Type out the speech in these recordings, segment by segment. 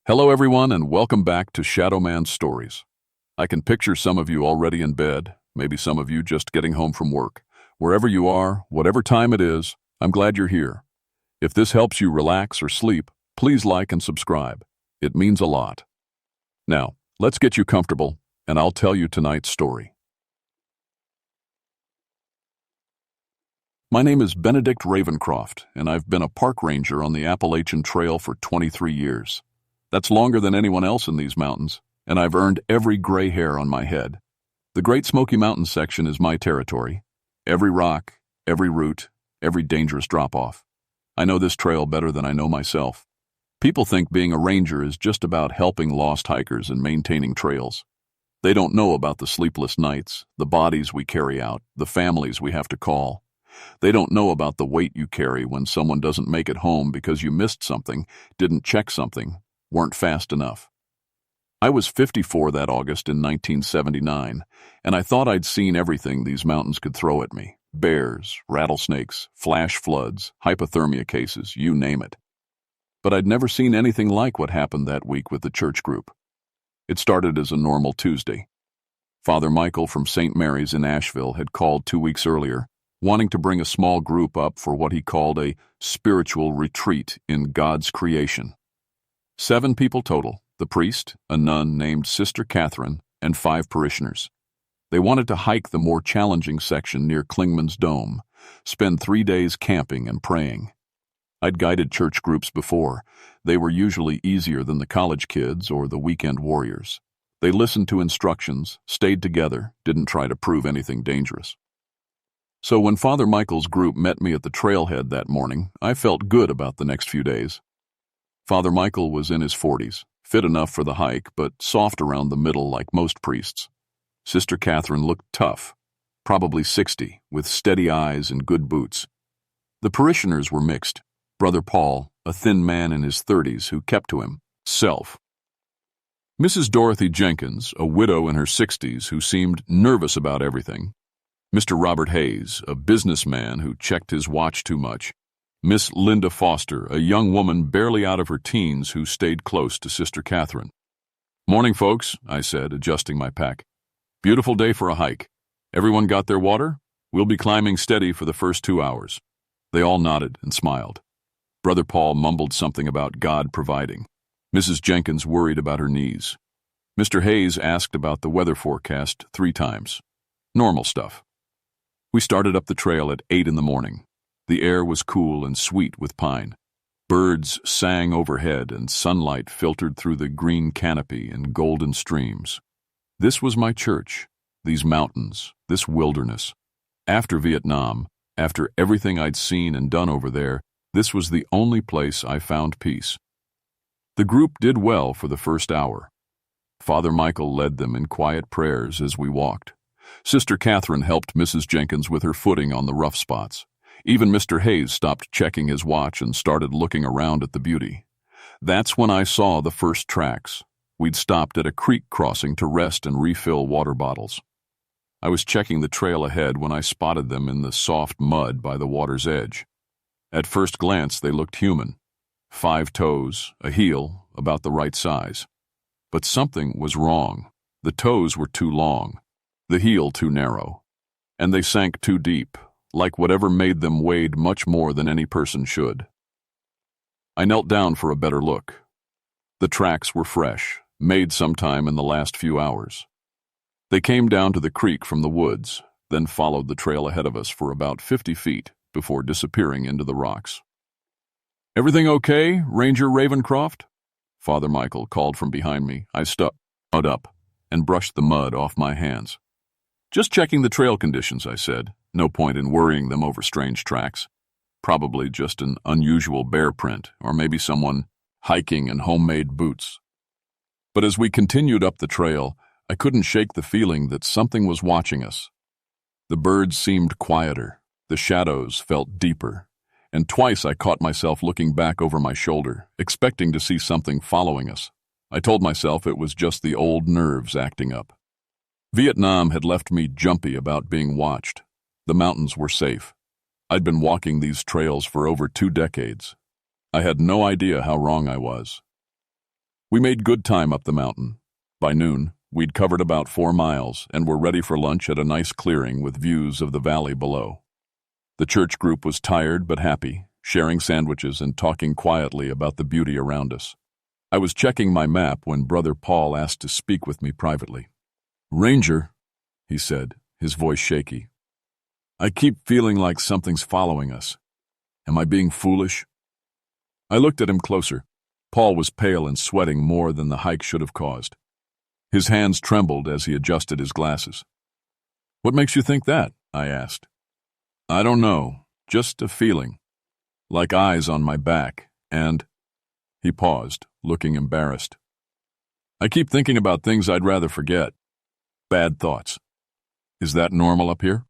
Hello everyone and welcome back to Shadow Man Stories. I can picture some of you already in bed, maybe some of you just getting home from work. Wherever you are, whatever time it is, I'm glad you're here. If this helps you relax or sleep, please like and subscribe. It means a lot. Now, let's get you comfortable, and I'll tell you tonight's story. My name is Benedict Ravencroft, and I've been a park ranger on the Appalachian Trail for 23 years. That's longer than anyone else in these mountains, and I've earned every gray hair on my head. The Great Smoky Mountains section is my territory. Every rock, every route, every dangerous drop-off. I know this trail better than I know myself. People think being a ranger is just about helping lost hikers and maintaining trails. They don't know about the sleepless nights, the bodies we carry out, the families we have to call. They don't know about the weight you carry when someone doesn't make it home because you missed something, didn't check something, weren't fast enough. I was 54 that August in 1979, and I thought I'd seen everything these mountains could throw at me. Bears, rattlesnakes, flash floods, hypothermia cases, you name it. But I'd never seen anything like what happened that week with the church group. It started as a normal Tuesday. Father Michael from St. Mary's in Asheville had called 2 weeks earlier, wanting to bring a small group up for what he called a spiritual retreat in God's creation. 7 people total, the priest, a nun named Sister Catherine, and 5 parishioners. They wanted to hike the more challenging section near Clingman's Dome, spend 3 days camping and praying. I'd guided church groups before. They were usually easier than the college kids or the weekend warriors. They listened to instructions, stayed together, didn't try to prove anything dangerous. So when Father Michael's group met me at the trailhead that morning, I felt good about the next few days. Father Michael was in his 40s, fit enough for the hike, but soft around the middle like most priests. Sister Catherine looked tough, probably 60, with steady eyes and good boots. The parishioners were mixed. Brother Paul, a thin man in his 30s who kept to himself. Mrs. Dorothy Jenkins, a widow in her 60s who seemed nervous about everything. Mr. Robert Hayes, a businessman who checked his watch too much. Miss Linda Foster, a young woman barely out of her teens who stayed close to Sister Catherine. "Morning, folks," I said, adjusting my pack. "Beautiful day for a hike. Everyone got their water? We'll be climbing steady for the first 2 hours." They all nodded and smiled. Brother Paul mumbled something about God providing. Mrs. Jenkins worried about her knees. Mr. Hayes asked about the weather forecast 3 times. Normal stuff. We started up the trail at 8 in the morning. The air was cool and sweet with pine. Birds sang overhead and sunlight filtered through the green canopy in golden streams. This was my church, these mountains, this wilderness. After Vietnam, after everything I'd seen and done over there, this was the only place I found peace. The group did well for the first hour. Father Michael led them in quiet prayers as we walked. Sister Catherine helped Mrs. Jenkins with her footing on the rough spots. Even Mr. Hayes stopped checking his watch and started looking around at the beauty. That's when I saw the first tracks. We'd stopped at a creek crossing to rest and refill water bottles. I was checking the trail ahead when I spotted them in the soft mud by the water's edge. At first glance, they looked human. 5 toes, a heel, about the right size. But something was wrong. The toes were too long, the heel too narrow, and they sank too deep, like whatever made them weighed much more than any person should. I knelt down for a better look. The tracks were fresh, made sometime in the last few hours. They came down to the creek from the woods, then followed the trail ahead of us for about 50 feet before disappearing into the rocks. "Everything okay, Ranger Ravencroft?" Father Michael called from behind me. I stood up and brushed the mud off my hands. "Just checking the trail conditions," I said. No point in worrying them over strange tracks. Probably just an unusual bear print, or maybe someone hiking in homemade boots. But as we continued up the trail, I couldn't shake the feeling that something was watching us. The birds seemed quieter, the shadows felt deeper, and twice I caught myself looking back over my shoulder, expecting to see something following us. I told myself it was just the old nerves acting up. Vietnam had left me jumpy about being watched. The mountains were safe. I'd been walking these trails for over 2 decades. I had no idea how wrong I was. We made good time up the mountain. By noon, we'd covered about 4 miles and were ready for lunch at a nice clearing with views of the valley below. The church group was tired but happy, sharing sandwiches and talking quietly about the beauty around us. I was checking my map when Brother Paul asked to speak with me privately. "Ranger," he said, his voice shaky, "I keep feeling like something's following us. Am I being foolish?" I looked at him closer. Paul was pale and sweating more than the hike should have caused. His hands trembled as he adjusted his glasses. "What makes you think that?" I asked. "I don't know, just a feeling. Like eyes on my back, and—" He paused, looking embarrassed. "I keep thinking about things I'd rather forget. Bad thoughts. Is that normal up here?"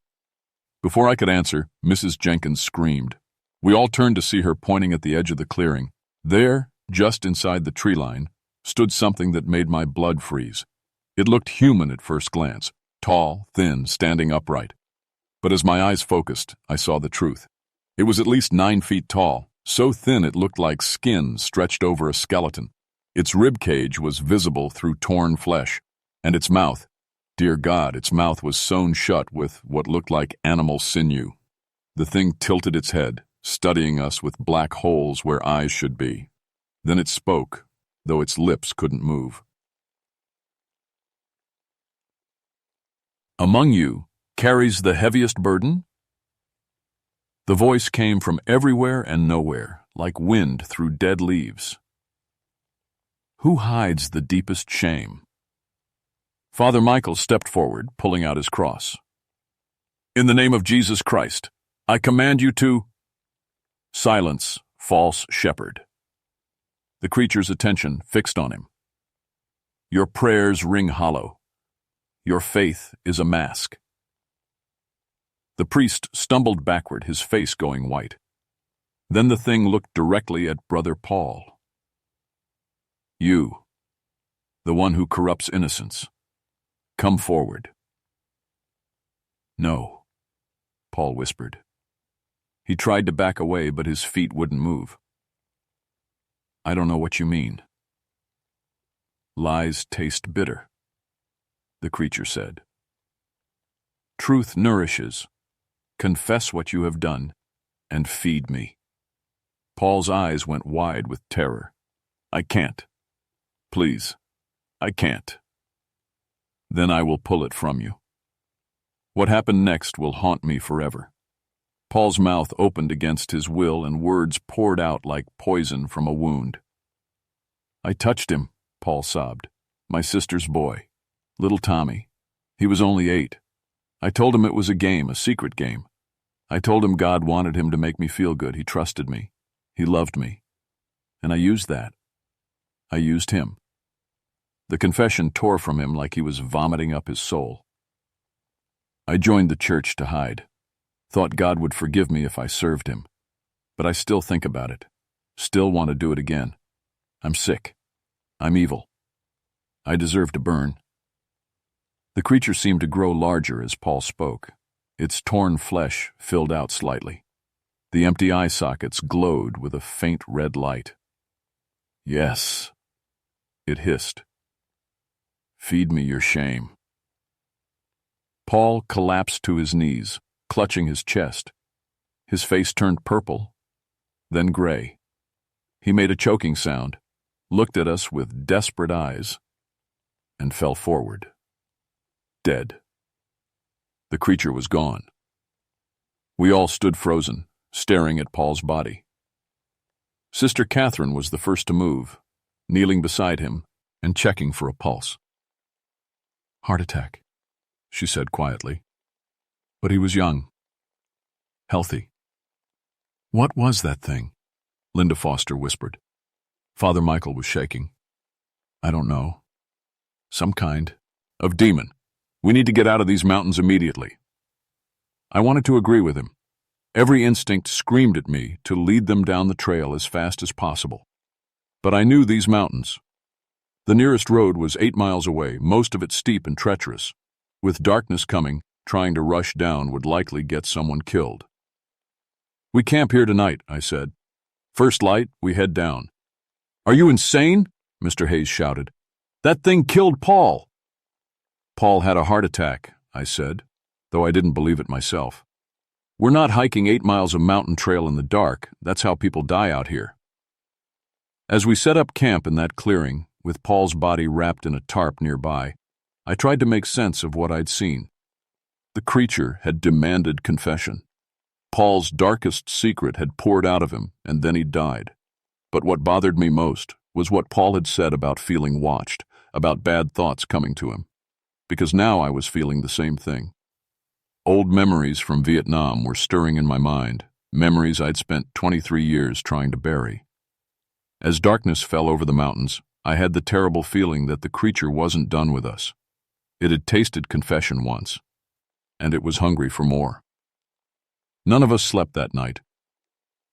Before I could answer, Mrs. Jenkins screamed. We all turned to see her pointing at the edge of the clearing. There, just inside the tree line, stood something that made my blood freeze. It looked human at first glance, tall, thin, standing upright. But as my eyes focused, I saw the truth. It was at least 9 feet tall, so thin it looked like skin stretched over a skeleton. Its rib cage was visible through torn flesh, and its mouth, dear God, its mouth was sewn shut with what looked like animal sinew. The thing tilted its head, studying us with black holes where eyes should be. Then it spoke, though its lips couldn't move. "Among you carries the heaviest burden?" The voice came from everywhere and nowhere, like wind through dead leaves. "Who hides the deepest shame?" Father Michael stepped forward, pulling out his cross. "In the name of Jesus Christ, I command you to—" "Silence, false shepherd." The creature's attention fixed on him. "Your prayers ring hollow. Your faith is a mask." The priest stumbled backward, his face going white. Then the thing looked directly at Brother Paul. "You, the one who corrupts innocence, come forward." "No," Paul whispered. He tried to back away, but his feet wouldn't move. "I don't know what you mean." "Lies taste bitter," the creature said. "Truth nourishes. Confess what you have done, and feed me." Paul's eyes went wide with terror. "I can't. Please, I can't." "Then I will pull it from you. What happened next will haunt me forever." Paul's mouth opened against his will and words poured out like poison from a wound. "I touched him," Paul sobbed. "My sister's boy. Little Tommy. He was only 8. I told him it was a game, a secret game. I told him God wanted him to make me feel good. He trusted me. He loved me. And I used that. I used him." The confession tore from him like he was vomiting up his soul. "I joined the church to hide. Thought God would forgive me if I served him. But I still think about it. Still want to do it again. I'm sick. I'm evil. I deserve to burn." The creature seemed to grow larger as Paul spoke. Its torn flesh filled out slightly. The empty eye sockets glowed with a faint red light. "Yes," it hissed. "Feed me your shame." Paul collapsed to his knees, clutching his chest. His face turned purple, then gray. He made a choking sound, looked at us with desperate eyes, and fell forward. Dead. The creature was gone. We all stood frozen, staring at Paul's body. Sister Catherine was the first to move, kneeling beside him and checking for a pulse. "Heart attack," she said quietly. But he was young. Healthy. "What was that thing?" Linda Foster whispered. Father Michael was shaking. "I don't know. Some kind of demon. We need to get out of these mountains immediately." I wanted to agree with him. Every instinct screamed at me to lead them down the trail as fast as possible. But I knew these mountains. The nearest road was 8 miles away, most of it steep and treacherous. With darkness coming, trying to rush down would likely get someone killed. "We camp here tonight," I said. "First light, we head down." "Are you insane?" Mr. Hayes shouted. "That thing killed Paul." "Paul had a heart attack," I said, though I didn't believe it myself. "We're not hiking 8 miles of mountain trail in the dark. That's how people die out here." As we set up camp in that clearing, with Paul's body wrapped in a tarp nearby, I tried to make sense of what I'd seen. The creature had demanded confession. Paul's darkest secret had poured out of him, and then he died. But what bothered me most was what Paul had said about feeling watched, about bad thoughts coming to him. Because now I was feeling the same thing. Old memories from Vietnam were stirring in my mind, memories I'd spent 23 years trying to bury. As darkness fell over the mountains, I had the terrible feeling that the creature wasn't done with us. It had tasted confession once, and it was hungry for more. None of us slept that night.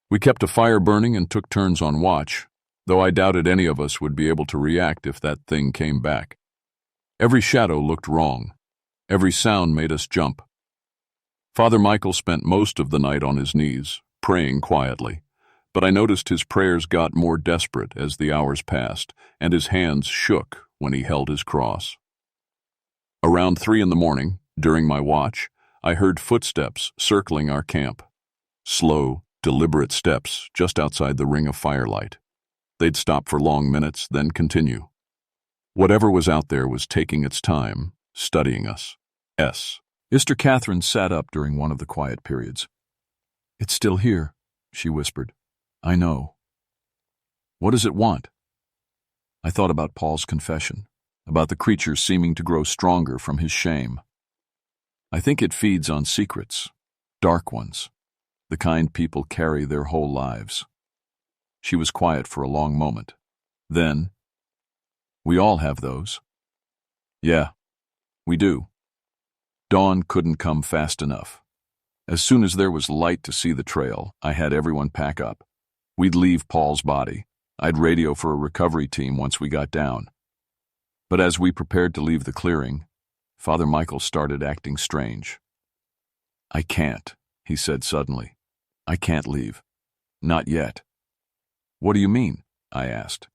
We kept a fire burning and took turns on watch, though I doubted any of us would be able to react if that thing came back. Every shadow looked wrong. Every sound made us jump. Father Michael spent most of the night on his knees, praying quietly, but I noticed his prayers got more desperate as the hours passed, and his hands shook when he held his cross. Around 3 a.m, during my watch, I heard footsteps circling our camp. Slow, deliberate steps just outside the ring of firelight. They'd stop for long minutes, then continue. Whatever was out there was taking its time, studying us. Sister Catherine sat up during one of the quiet periods. "It's still here," she whispered. "I know." "What does it want?" I thought about Paul's confession, about the creature seeming to grow stronger from his shame. "I think it feeds on secrets, dark ones, the kind people carry their whole lives." She was quiet for a long moment. Then, "We all have those." "Yeah, we do." Dawn couldn't come fast enough. As soon as there was light to see the trail, I had everyone pack up. We'd leave Paul's body. I'd radio for a recovery team once we got down. But as we prepared to leave the clearing, Father Michael started acting strange. "I can't," he said suddenly. "I can't leave. Not yet." "What do you mean?" I asked.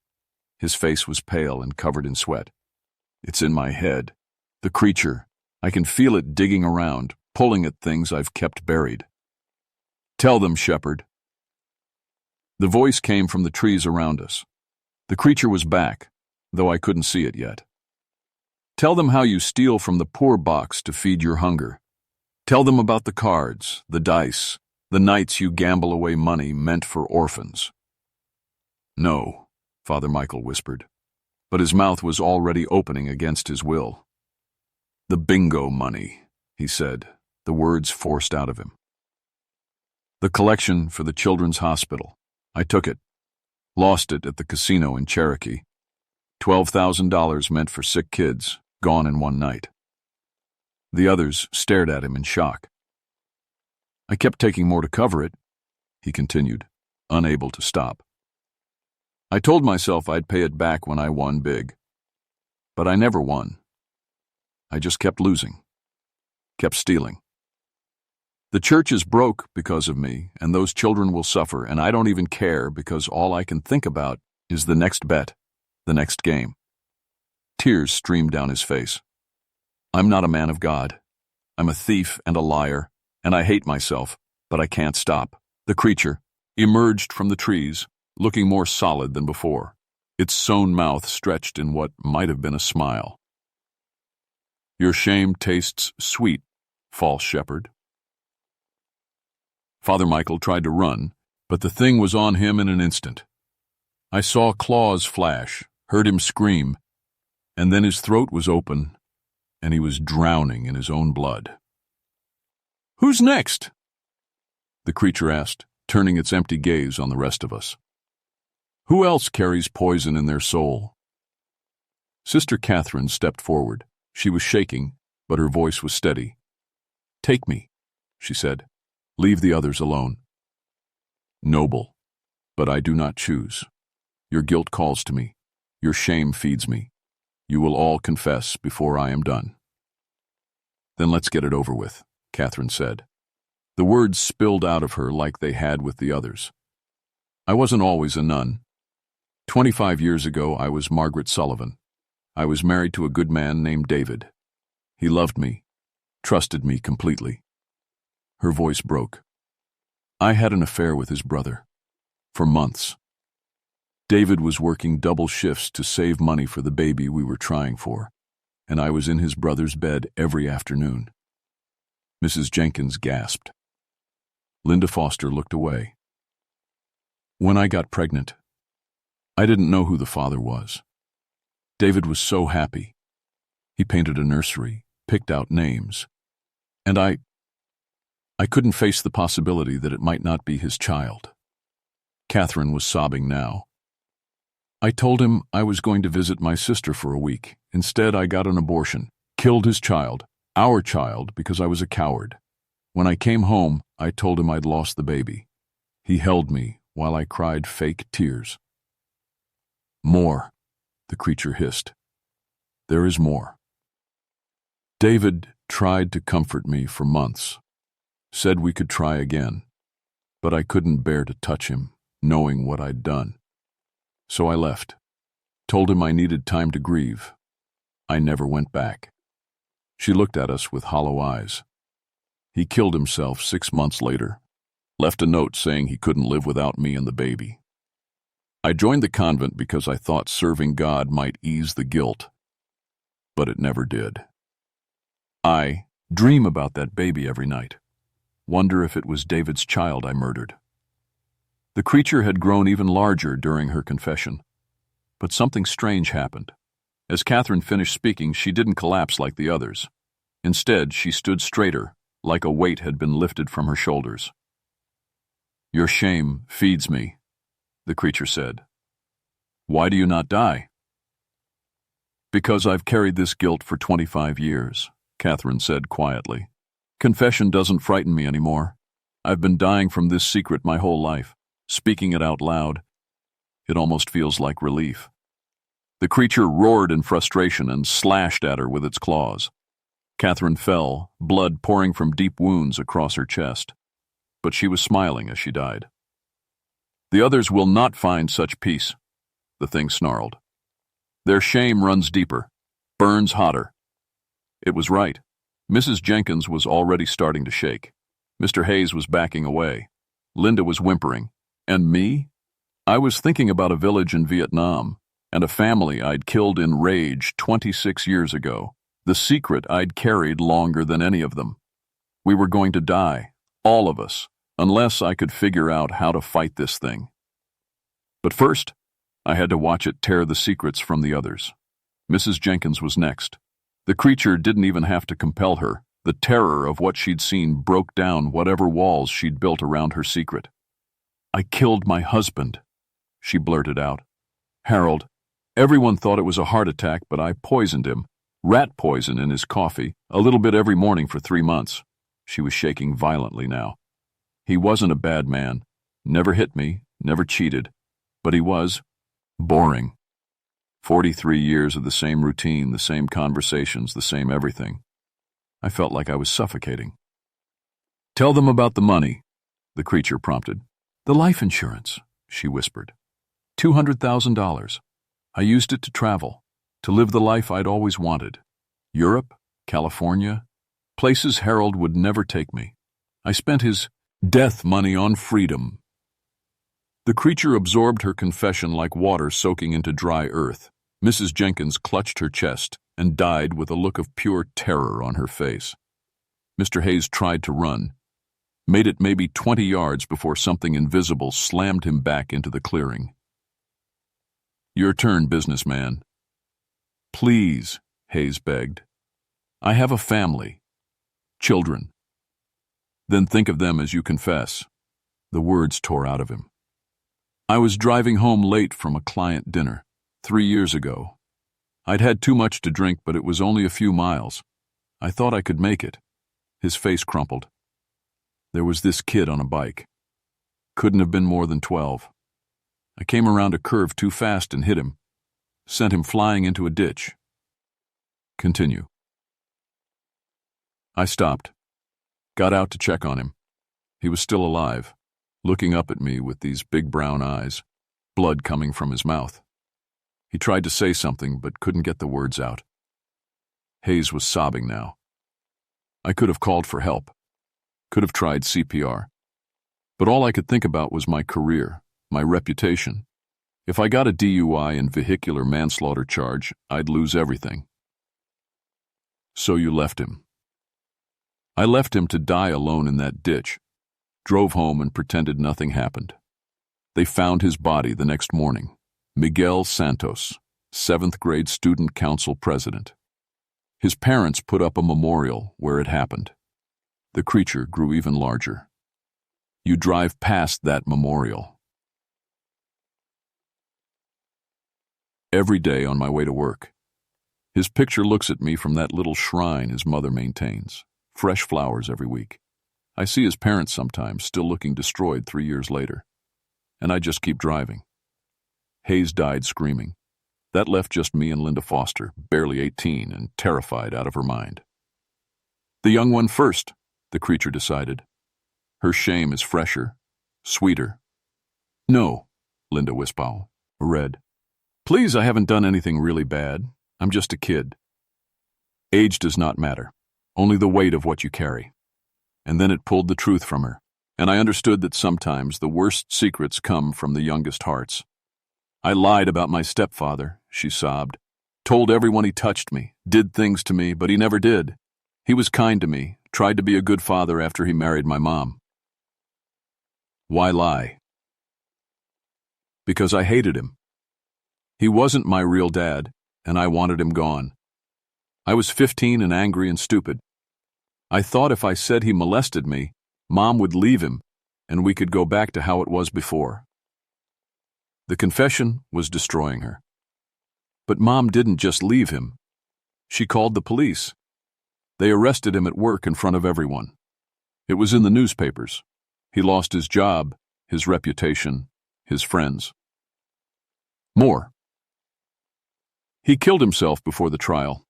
His face was pale and covered in sweat. "It's in my head. The creature. I can feel it digging around, pulling at things I've kept buried." "Tell them, shepherd." The voice came from the trees around us. The creature was back, though I couldn't see it yet. "Tell them how you steal from the poor box to feed your hunger. Tell them about the cards, the dice, the nights you gamble away money meant for orphans." "No," Father Michael whispered, but his mouth was already opening against his will. "The bingo money," he said, the words forced out of him. "The collection for the children's hospital. I took it. Lost it at the casino in Cherokee. $12,000 meant for sick kids, gone in one night." The others stared at him in shock. "I kept taking more to cover it," he continued, unable to stop. "I told myself I'd pay it back when I won big. But I never won. I just kept losing, kept stealing. The church is broke because of me, and those children will suffer, and I don't even care because all I can think about is the next bet, the next game." Tears streamed down his face. "I'm not a man of God. I'm a thief and a liar, and I hate myself, but I can't stop." The creature emerged from the trees, looking more solid than before, its sewn mouth stretched in what might have been a smile. "Your shame tastes sweet, false shepherd." Father Michael tried to run, but the thing was on him in an instant. I saw claws flash, heard him scream, and then his throat was open, and he was drowning in his own blood. "Who's next?" the creature asked, turning its empty gaze on the rest of us. "Who else carries poison in their soul?" Sister Catherine stepped forward. She was shaking, but her voice was steady. "Take me," she said. "Leave the others alone." "Noble, but I do not choose. Your guilt calls to me. Your shame feeds me. You will all confess before I am done." "Then let's get it over with," Catherine said. The words spilled out of her like they had with the others. "I wasn't always a nun. 25 years ago, I was Margaret Sullivan. I was married to a good man named David. He loved me, trusted me completely. Her voice broke. I had an affair with his brother. For months. David was working double shifts to save money for the baby we were trying for, and I was in his brother's bed every afternoon. Mrs. Jenkins gasped. Linda Foster looked away. When I got pregnant, I didn't know who the father was. David was so happy. He painted a nursery, picked out names, and I couldn't face the possibility that it might not be his child. Catherine was sobbing now. I told him I was going to visit my sister for a week. Instead, I got an abortion, killed his child, our child, because I was a coward. When I came home, I told him I'd lost the baby. He held me while I cried fake tears. More, the creature hissed. There is more. David tried to comfort me for months, said we could try again, but I couldn't bear to touch him, knowing what I'd done. So I left, told him I needed time to grieve. I never went back. She looked at us with hollow eyes. He killed himself 6 months later, left a note saying he couldn't live without me and the baby. I joined the convent because I thought serving God might ease the guilt, but it never did. I dream about that baby every night, wonder if it was David's child I murdered. The creature had grown even larger during her confession, but something strange happened. As Catherine finished speaking, she didn't collapse like the others. Instead, she stood straighter, like a weight had been lifted from her shoulders. Your shame feeds me, the creature said. Why do you not die? Because I've carried this guilt for 25 years, Catherine said quietly. Confession doesn't frighten me anymore. I've been dying from this secret my whole life. Speaking it out loud, it almost feels like relief. The creature roared in frustration and slashed at her with its claws. Catherine fell, blood pouring from deep wounds across her chest. But she was smiling as she died. The others will not find such peace, the thing snarled. Their shame runs deeper, burns hotter. It was right. Mrs. Jenkins was already starting to shake. Mr. Hayes was backing away. Linda was whimpering. And me? I was thinking about a village in Vietnam and a family I'd killed in rage 26 years ago. The secret I'd carried longer than any of them. We were going to die, all of us, unless I could figure out how to fight this thing. But first, I had to watch it tear the secrets from the others. Mrs. Jenkins was next. The creature didn't even have to compel her. The terror of what she'd seen broke down whatever walls she'd built around her secret. I killed my husband, she blurted out. Harold. Everyone thought it was a heart attack, but I poisoned him. Rat poison in his coffee, a little bit every morning for 3 months. She was shaking violently now. He wasn't a bad man. Never hit me, never cheated. But he was boring. 43 years of the same routine, the same conversations, the same everything. I felt like I was suffocating. Tell them about the money, the creature prompted. The life insurance, she whispered. $200,000. I used it to travel, to live the life I'd always wanted. Europe, California, places Harold would never take me. I spent his death money on freedom. The creature absorbed her confession like water soaking into dry earth. Mrs. Jenkins clutched her chest and died with a look of pure terror on her face. Mr. Hayes tried to run, made it maybe 20 yards before something invisible slammed him back into the clearing. Your turn, businessman. Please, Hayes begged. I have a family. Children. Then think of them as you confess. The words tore out of him. I was driving home late from a client dinner 3 years ago. I'd had too much to drink, but it was only a few miles. I thought I could make it. His face crumpled. There was this kid on a bike. Couldn't have been more than 12. I came around a curve too fast and hit him. Sent him flying into a ditch. Continue. I stopped. Got out to check on him. He was still alive, looking up at me with these big brown eyes. blood coming from his mouth. He tried to say something but couldn't get the words out. Hayes was sobbing now. I could have called for help, could have tried CPR, but all I could think about was my career, my reputation. If I got a DUI and vehicular manslaughter charge, I'd lose everything. So you left him. I left him to die alone in that ditch, drove home and pretended nothing happened. They found his body the next morning. Miguel Santos, 7th grade student council president. His parents put up a memorial where it happened. The creature grew even larger. You drive past that memorial. Every day on my way to work, his picture looks at me from that little shrine his mother maintains. Fresh flowers every week. I see his parents sometimes, still looking destroyed 3 years later. And I just keep driving. Hayes died screaming. That left just me and Linda Foster, barely 18 and terrified out of her mind. The young one first, the creature decided. Her shame is fresher, sweeter. No, Linda Wispow read. Please, I haven't done anything really bad. I'm just a kid. Age does not matter, only the weight of what you carry. And then it pulled the truth from her, and I understood that sometimes the worst secrets come from the youngest hearts. I lied about my stepfather, she sobbed. Told everyone he touched me, did things to me, but he never did. He was kind to me, tried to be a good father after he married my mom. Why lie? Because I hated him. He wasn't my real dad, and I wanted him gone. I was 15 and angry and stupid. I thought if I said he molested me, Mom would leave him, and we could go back to how it was before. The confession was destroying her. But Mom didn't just leave him. She called the police. They arrested him at work in front of everyone. It was in the newspapers. He lost his job, his reputation, his friends. More. He killed himself before the trial.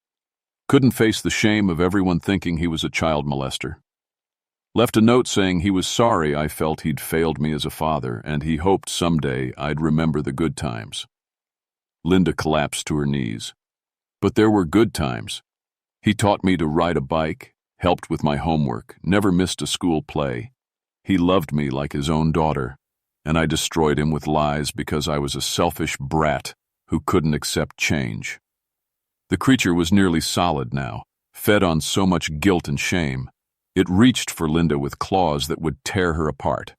Couldn't face the shame of everyone thinking he was a child molester. Left a note saying he was sorry I felt he'd failed me as a father, and he hoped someday I'd remember the good times. Linda collapsed to her knees. But there were good times. He taught me to ride a bike, helped with my homework, never missed a school play. He loved me like his own daughter, and I destroyed him with lies because I was a selfish brat who couldn't accept change. The creature was nearly solid now, fed on so much guilt and shame. It reached for Linda with claws that would tear her apart.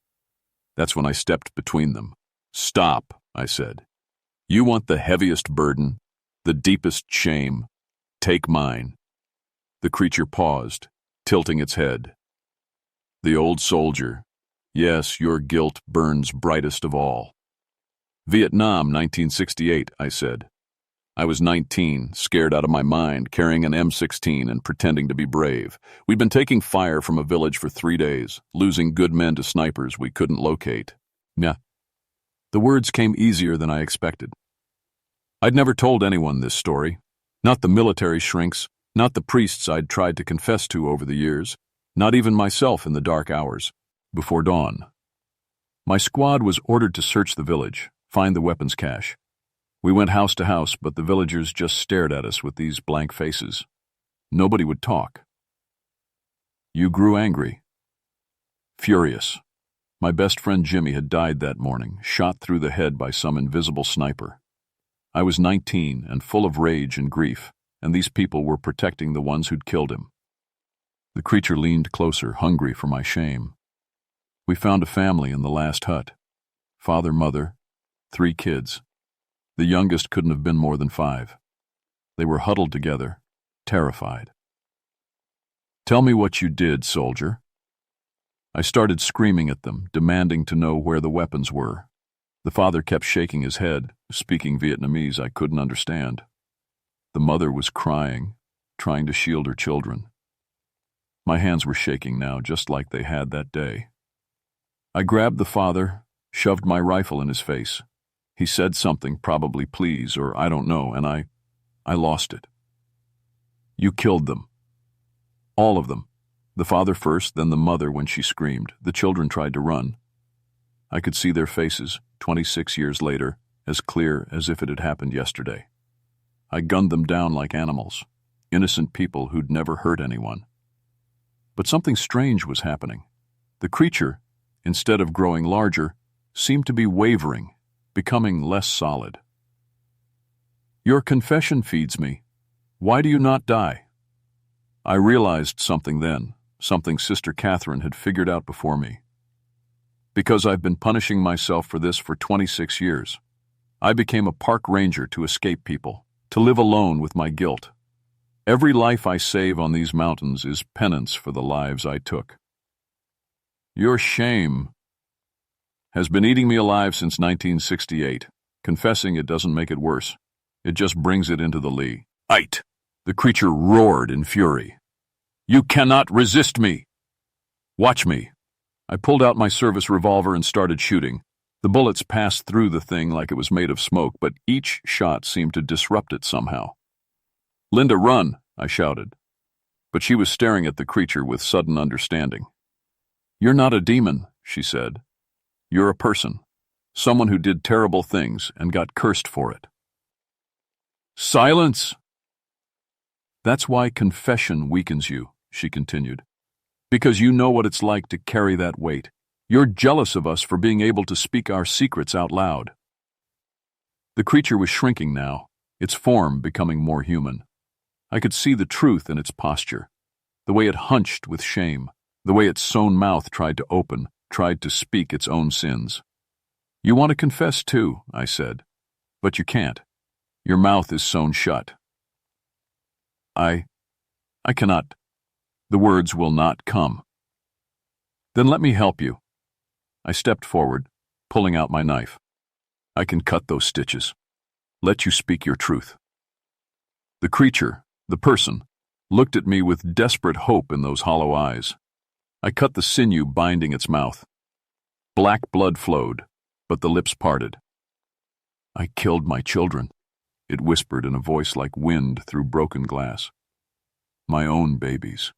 That's when I stepped between them. Stop, I said. You want the heaviest burden, the deepest shame. Take mine. The creature paused, tilting its head. The old soldier. Yes, your guilt burns brightest of all. Vietnam, 1968, I said. I was 19, scared out of my mind, carrying an M16 and pretending to be brave. We'd been taking fire from a village for 3 days, losing good men to snipers we couldn't locate. Yeah. The words came easier than I expected. I'd never told anyone this story. Not the military shrinks, not the priests I'd tried to confess to over the years, not even myself in the dark hours, before dawn. My squad was ordered to search the village, find the weapons cache. We went house to house, but the villagers just stared at us with these blank faces. Nobody would talk. You grew angry. Furious. My best friend Jimmy had died that morning, shot through the head by some invisible sniper. I was 19 and full of rage and grief, and these people were protecting the ones who'd killed him. The creature leaned closer, hungry for my shame. We found a family in the last hut. Father, mother, 3 kids. The youngest couldn't have been more than 5. They were huddled together, terrified. Tell me what you did, soldier. I started screaming at them, demanding to know where the weapons were. The father kept shaking his head, speaking Vietnamese I couldn't understand. The mother was crying, trying to shield her children. My hands were shaking now, just like they had that day. I grabbed the father, shoved my rifle in his face. He said something, probably please, or I don't know, and I lost it. You killed them. All of them. The father first, then the mother when she screamed. The children tried to run. I could see their faces, 26 years later, as clear as if it had happened yesterday. I gunned them down like animals, innocent people who'd never hurt anyone. But something strange was happening. The creature, instead of growing larger, seemed to be wavering, becoming less solid. "Your confession feeds me. Why do you not die?" I realized something then, something Sister Catherine had figured out before me. Because I've been punishing myself for this for 26 years. I became a park ranger to escape people, to live alone with my guilt. Every life I save on these mountains is penance for the lives I took. Your shame has been eating me alive since 1968. Confessing it doesn't make it worse. It just brings it into the lee. "Ait!" The creature roared in fury. "You cannot resist me! Watch me." I pulled out my service revolver and started shooting. The bullets passed through the thing like it was made of smoke, but each shot seemed to disrupt it somehow. "Linda, run!" I shouted. But she was staring at the creature with sudden understanding. "You're not a demon," she said. "You're a person. Someone who did terrible things and got cursed for it." "Silence!" "That's why confession weakens you," she continued. "Because you know what it's like to carry that weight. You're jealous of us for being able to speak our secrets out loud." The creature was shrinking now, its form becoming more human. I could see the truth in its posture, the way it hunched with shame, the way its sewn mouth tried to open, tried to speak its own sins. "You want to confess too," I said, "but you can't. Your mouth is sewn shut." I cannot. The words will not come." "Then let me help you." I stepped forward, pulling out my knife. "I can cut those stitches. Let you speak your truth." The creature, the person, looked at me with desperate hope in those hollow eyes. I cut the sinew binding its mouth. Black blood flowed, but the lips parted. "I killed my children," it whispered in a voice like wind through broken glass. "My own babies.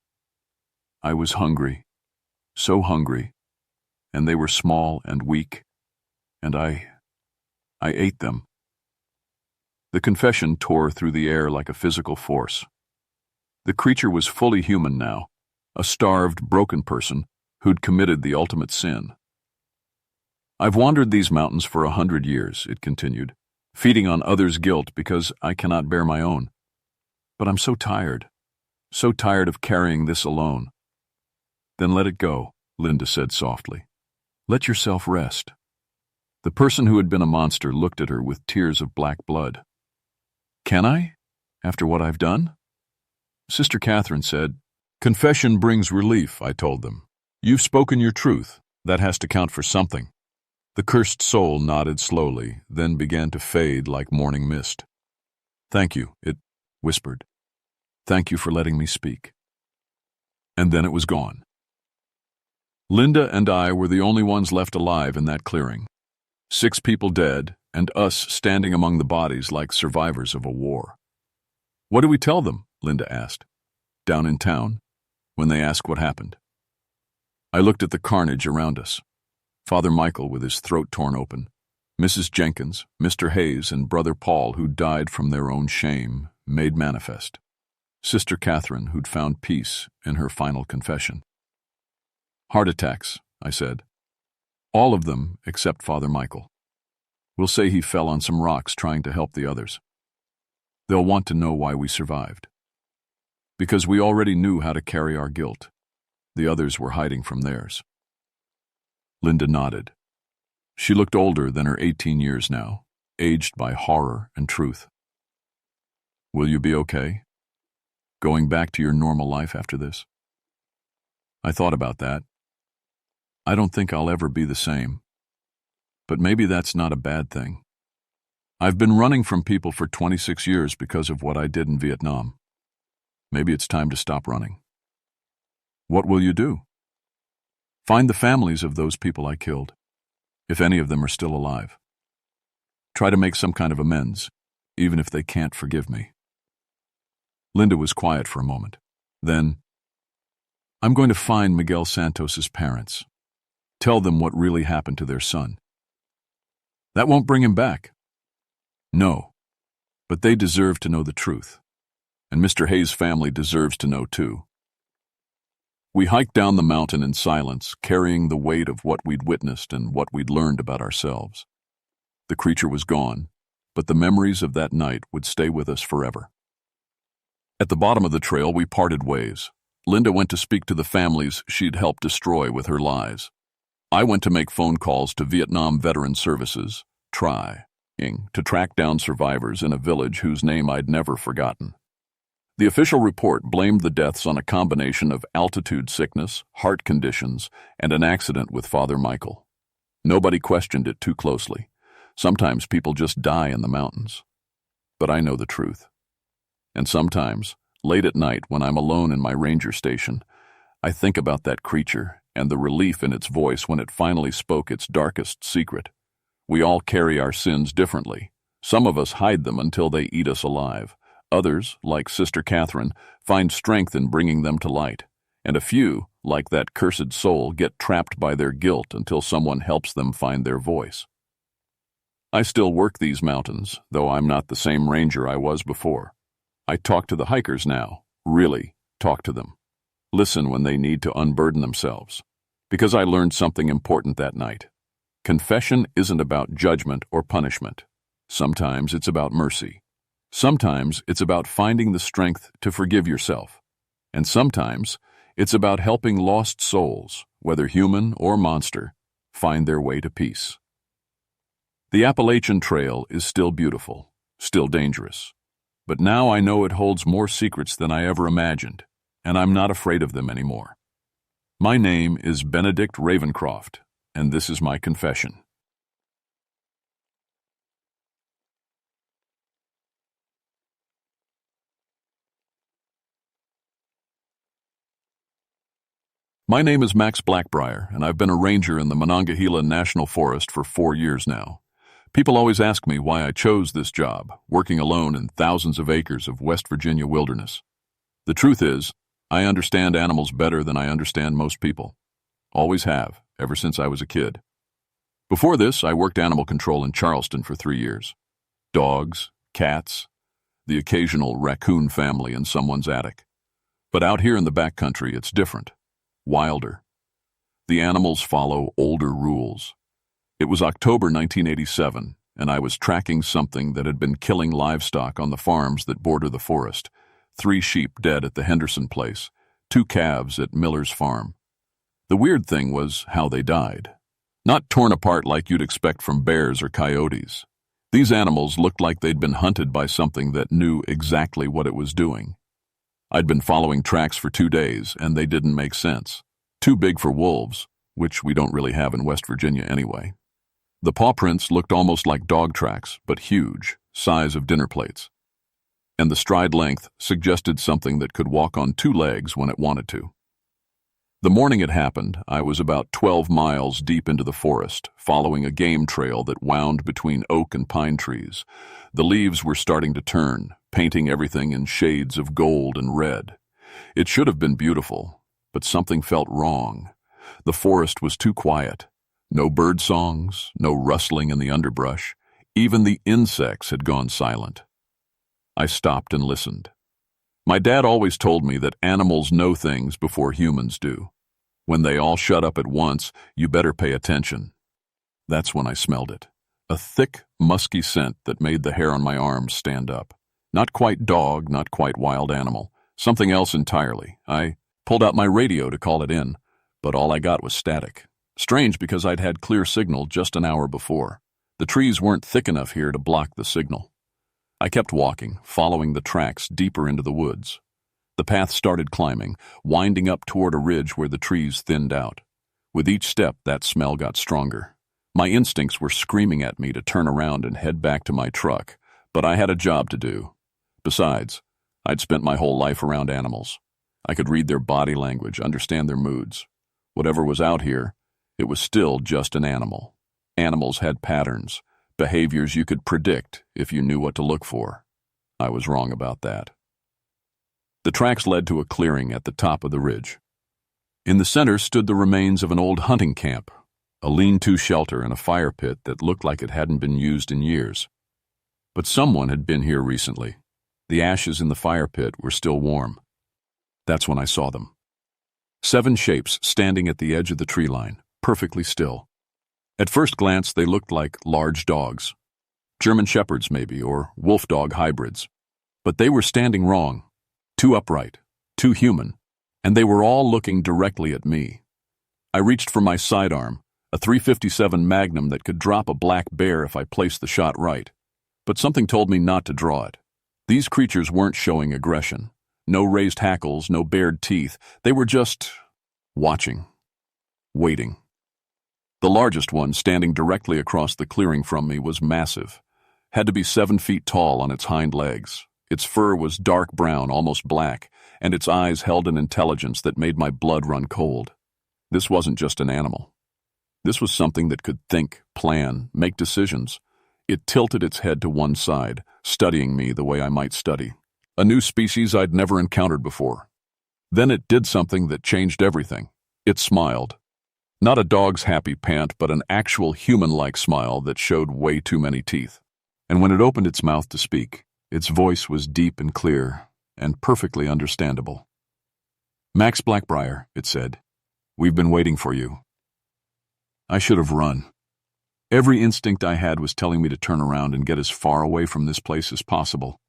I was hungry, so hungry, and they were small and weak, and I ate them." The confession tore through the air like a physical force. The creature was fully human now, a starved, broken person who'd committed the ultimate sin. "I've wandered these mountains for 100 years, it continued, feeding on others' guilt because I cannot bear my own. But I'm so tired of carrying this alone." "Then let it go," Linda said softly. "Let yourself rest." The person who had been a monster looked at her with tears of black blood. "Can I? After what I've done?" Sister Catherine said, "Confession brings relief," I told them. "You've spoken your truth. That has to count for something." The cursed soul nodded slowly, then began to fade like morning mist. "Thank you," it whispered. "Thank you for letting me speak." And then it was gone. Linda and I were the only ones left alive in that clearing. 6 people dead, and us standing among the bodies like survivors of a war. "What do we tell them?" Linda asked. "Down in town, when they ask what happened." I looked at the carnage around us. Father Michael with his throat torn open, Mrs. Jenkins, Mr. Hayes, and Brother Paul, who died from their own shame, made manifest. Sister Catherine, who'd found peace in her final confession. "Heart attacks," I said. "All of them except Father Michael. We'll say he fell on some rocks trying to help the others. They'll want to know why we survived. Because we already knew how to carry our guilt. The others were hiding from theirs." Linda nodded. She looked older than her 18 years now, aged by horror and truth. "Will you be okay? Going back to your normal life after this?" I thought about that. I don't think I'll ever be the same. But maybe that's not a bad thing. I've been running from people for 26 years because of what I did in Vietnam. Maybe it's time to stop running. "What will you do?" "Find the families of those people I killed, if any of them are still alive. Try to make some kind of amends, even if they can't forgive me." Linda was quiet for a moment. Then, "I'm going to find Miguel Santos's parents. Tell them what really happened to their son." "That won't bring him back," No, but they deserve to know the truth. And Mr. Hayes' family deserves to know too. We hiked down the mountain in silence, carrying the weight of what we'd witnessed and what we'd learned about ourselves. The creature was gone, but the memories of that night would stay with us forever. At the bottom of the trail, we parted ways. Linda went to speak to the families she'd helped destroy with her lies. I went to make phone calls to Vietnam Veteran Services, trying to track down survivors in a village whose name I'd never forgotten. The official report blamed the deaths on a combination of altitude sickness, heart conditions, and an accident with Father Michael. Nobody questioned it too closely. Sometimes people just die in the mountains. But I know the truth. And sometimes, late at night when I'm alone in my ranger station, I think about that creature and the relief in its voice when it finally spoke its darkest secret. We all carry our sins differently. Some of us hide them until they eat us alive. Others, like Sister Catherine, find strength in bringing them to light. And a few, like that cursed soul, get trapped by their guilt until someone helps them find their voice. I still work these mountains, though I'm not the same ranger I was before. I talk to the hikers now, really talk to them. Listen when they need to unburden themselves. Because I learned something important that night. Confession isn't about judgment or punishment. Sometimes it's about mercy. Sometimes it's about finding the strength to forgive yourself. And sometimes it's about helping lost souls, whether human or monster, find their way to peace. The Appalachian Trail is still beautiful, still dangerous. But now I know it holds more secrets than I ever imagined, and I'm not afraid of them anymore. My name is Benedict Ravencroft, and this is my confession. My name is Max Blackbriar, and I've been a ranger in the Monongahela National Forest for 4 years now. People always ask me why I chose this job, working alone in thousands of acres of West Virginia wilderness. The truth is, I understand animals better than I understand most people. Always have, ever since I was a kid. Before this, I worked animal control in Charleston for 3 years. Dogs, cats, the occasional raccoon family in someone's attic. But out here in the backcountry, it's different. Wilder. The animals follow older rules. It was October 1987, and I was tracking something that had been killing livestock on the farms that border the forest. 3 sheep dead at the Henderson place, 2 calves at Miller's farm. The weird thing was how they died. Not torn apart like you'd expect from bears or coyotes. These animals looked like they'd been hunted by something that knew exactly what it was doing. I'd been following tracks for 2 days, and they didn't make sense. Too big for wolves, which we don't really have in West Virginia anyway. The paw prints looked almost like dog tracks, but huge, size of dinner plates. And the stride length suggested something that could walk on 2 legs when it wanted to. The morning it happened, I was about 12 miles deep into the forest, following a game trail that wound between oak and pine trees. The leaves were starting to turn, painting everything in shades of gold and red. It should have been beautiful, but something felt wrong. The forest was too quiet. No bird songs, no rustling in the underbrush. Even the insects had gone silent. I stopped and listened. My dad always told me that animals know things before humans do. When they all shut up at once, you better pay attention. That's when I smelled it. A thick, musky scent that made the hair on my arms stand up. Not quite dog, not quite wild animal. Something else entirely. I pulled out my radio to call it in, but all I got was static. Strange because I'd had clear signal just an hour before. The trees weren't thick enough here to block the signal. I kept walking, following the tracks deeper into the woods. The path started climbing, winding up toward a ridge where the trees thinned out. With each step, that smell got stronger. My instincts were screaming at me to turn around and head back to my truck, but I had a job to do. Besides, I'd spent my whole life around animals. I could read their body language, understand their moods. Whatever was out here, it was still just an animal. Animals had patterns, behaviors you could predict if you knew what to look for. I was wrong about that. The tracks led to a clearing at the top of the ridge. In the center stood the remains of an old hunting camp, a lean-to shelter and a fire pit that looked like it hadn't been used in years. But someone had been here recently. The ashes in the fire pit were still warm. That's when I saw them. 7 shapes standing at the edge of the tree line, perfectly still. At first glance, they looked like large dogs. German shepherds, maybe, or wolf-dog hybrids. But they were standing wrong. Too upright, too human, and they were all looking directly at me. I reached for my sidearm, a .357 Magnum that could drop a black bear if I placed the shot right. But something told me not to draw it. These creatures weren't showing aggression. No raised hackles, no bared teeth. They were just watching, waiting. The largest one, standing directly across the clearing from me, was massive. Had to be 7 feet tall on its hind legs. Its fur was dark brown, almost black, and its eyes held an intelligence that made my blood run cold. This wasn't just an animal. This was something that could think, plan, make decisions. It tilted its head to one side, studying me the way I might study. A new species I'd never encountered before. Then it did something that changed everything. It smiled. Not a dog's happy pant, but an actual human-like smile that showed way too many teeth. And when it opened its mouth to speak, its voice was deep and clear, and perfectly understandable. "Max Blackbriar," it said, "we've been waiting for you." I should have run. Every instinct I had was telling me to turn around and get as far away from this place as possible,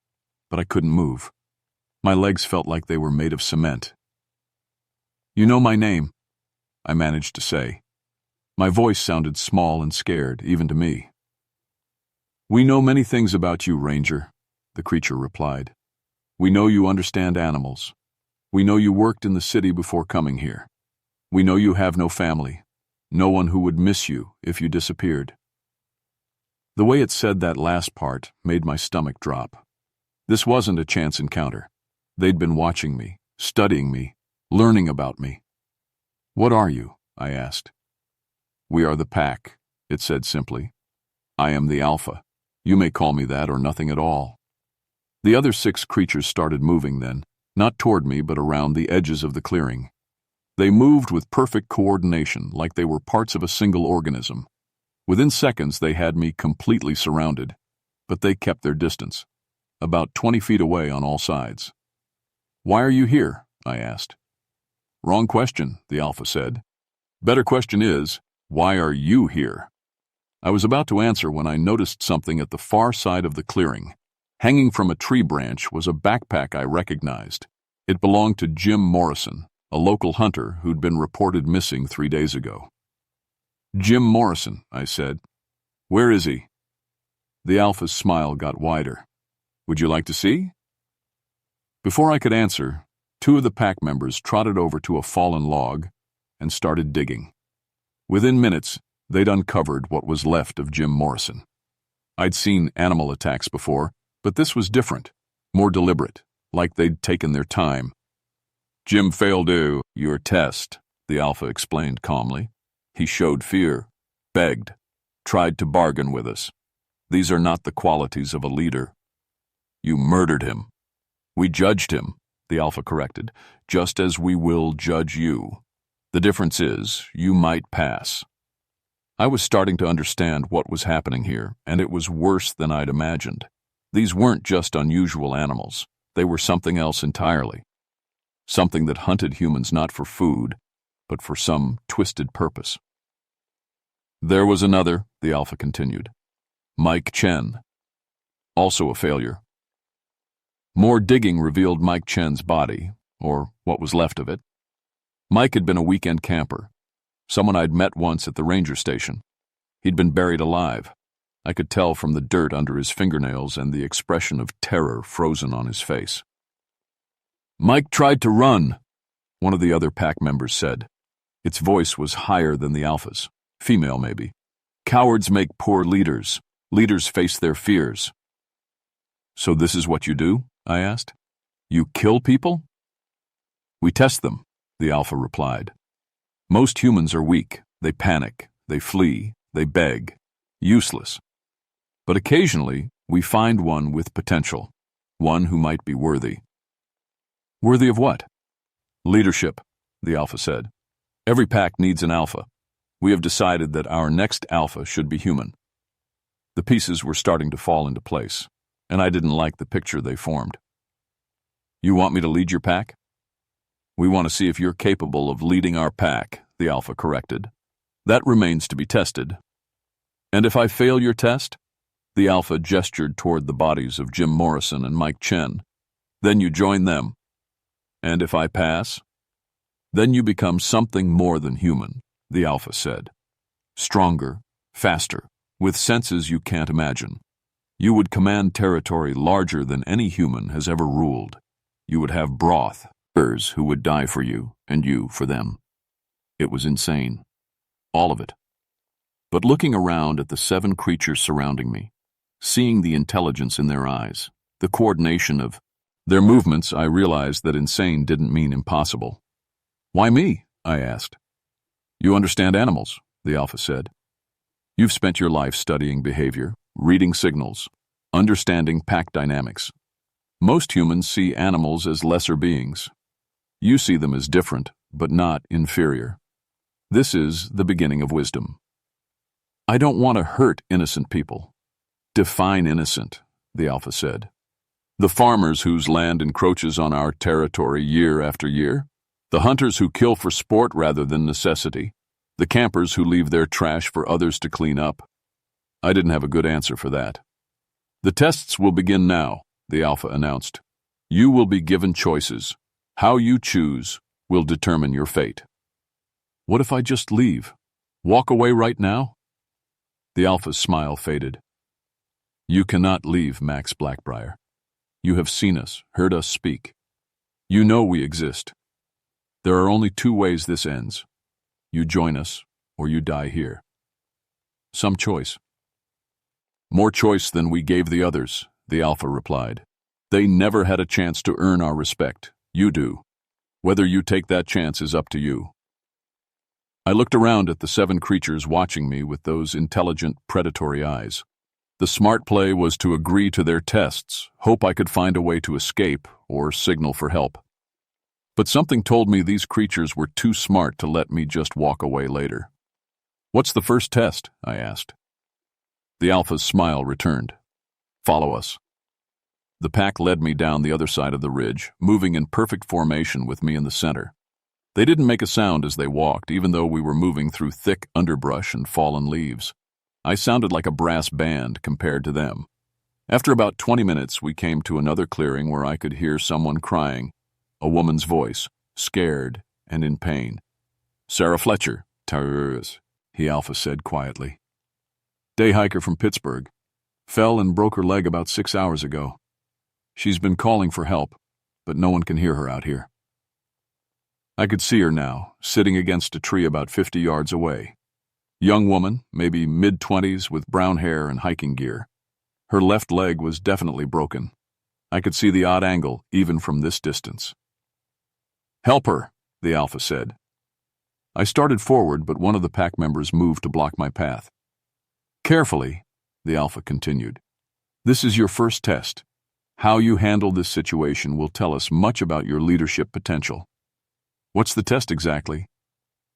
but I couldn't move. My legs felt like they were made of cement. "You know my name," I managed to say. My voice sounded small and scared, even to me. "We know many things about you, Ranger," the creature replied. "We know you understand animals. We know you worked in the city before coming here. We know you have no family, no one who would miss you if you disappeared." The way it said that last part made my stomach drop. This wasn't a chance encounter. They'd been watching me, studying me, learning about me. "What are you?" I asked. "We are the pack," it said simply. "I am the Alpha. You may call me that or nothing at all." The other 6 creatures started moving then, not toward me but around the edges of the clearing. They moved with perfect coordination, like they were parts of a single organism. Within seconds, they had me completely surrounded, but they kept their distance, about 20 feet away on all sides. "Why are you here?" I asked. "Wrong question," the Alpha said. "Better question is, why are you here?" I was about to answer when I noticed something at the far side of the clearing. Hanging from a tree branch was a backpack I recognized. It belonged to Jim Morrison, a local hunter who'd been reported missing 3 days ago. "Jim Morrison," I said. "Where is he?" The Alpha's smile got wider. "Would you like to see?" Before I could answer, 2 of the pack members trotted over to a fallen log and started digging. Within minutes, they'd uncovered what was left of Jim Morrison. I'd seen animal attacks before, but this was different, more deliberate, like they'd taken their time. "Jim failed your test," the Alpha explained calmly. "He showed fear, begged, tried to bargain with us. These are not the qualities of a leader. You murdered him." "We judged him," the Alpha corrected, "just as we will judge you. The difference is, you might pass." I was starting to understand what was happening here, and it was worse than I'd imagined. These weren't just unusual animals. They were something else entirely. Something that hunted humans not for food, but for some twisted purpose. "There was another," the Alpha continued. "Mike Chen. Also a failure." More digging revealed Mike Chen's body, or what was left of it. Mike had been a weekend camper, someone I'd met once at the ranger station. He'd been buried alive. I could tell from the dirt under his fingernails and the expression of terror frozen on his face. "Mike tried to run," one of the other pack members said. Its voice was higher than the Alpha's, female maybe. "Cowards make poor leaders. Leaders face their fears." "So this is what you do?" I asked. "You kill people?" "We test them," the Alpha replied. "Most humans are weak. They panic. They flee. They beg. Useless. But occasionally, we find one with potential. One who might be worthy." "Worthy of what?" "Leadership," the Alpha said. "Every pack needs an Alpha. We have decided that our next Alpha should be human." The pieces were starting to fall into place. and I didn't like the picture they formed. You want me to lead your pack? We want to see if you're capable of leading our pack, the Alpha corrected. That remains to be tested. And if I fail your test? The Alpha gestured toward the bodies of Jim Morrison and Mike Chen. Then you join them. And if I pass? Then you become something more than human, the Alpha said. Stronger, faster, with senses you can't imagine. You would command territory larger than any human has ever ruled. You would have broth, who would die for you, and you for them. It was insane. All of it. But looking around at the 7 creatures surrounding me, seeing the intelligence in their eyes, the coordination of their movements, I realized that insane didn't mean impossible. Why me? I asked. You understand animals, the Alpha said. You've spent your life studying behavior, reading signals, understanding pack dynamics. Most humans see animals as lesser beings. You see them as different, but not inferior. This is the beginning of wisdom. I don't want to hurt innocent people. Define innocent, the Alpha said. The farmers whose land encroaches on our territory year after year, the hunters who kill for sport rather than necessity, the campers who leave their trash for others to clean up. I didn't have a good answer for that. The tests will begin now, the Alpha announced. You will be given choices. How you choose will determine your fate. What if I just leave? Walk away right now? The Alpha's smile faded. You cannot leave, Max Blackbriar. You have seen us, heard us speak. You know we exist. There are only 2 ways this ends. You join us, or you die here. Some choice. More choice than we gave the others, the Alpha replied. They never had a chance to earn our respect. You do. Whether you take that chance is up to you. I looked around at the 7 creatures watching me with those intelligent, predatory eyes. The smart play was to agree to their tests, hope I could find a way to escape, or signal for help. But something told me these creatures were too smart to let me just walk away later. What's the first test? I asked. The Alpha's smile returned. Follow us. The pack led me down the other side of the ridge, moving in perfect formation with me in the center. They didn't make a sound as they walked, even though we were moving through thick underbrush and fallen leaves. I sounded like a brass band compared to them. After about 20 minutes, we came to another clearing where I could hear someone crying, a woman's voice, scared and in pain. Sarah Fletcher, Tarrus, the Alpha said quietly. Day hiker from Pittsburgh. Fell and broke her leg about 6 hours ago. She's been calling for help, but no one can hear her out here. I could see her now, sitting against a tree about 50 yards away. Young woman, maybe mid-20s with brown hair and hiking gear. Her left leg was definitely broken. I could see the odd angle, even from this distance. Help her, the Alpha said. I started forward, but one of the pack members moved to block my path. Carefully, the Alpha continued. This is your first test. How you handle this situation will tell us much about your leadership potential. What's the test exactly?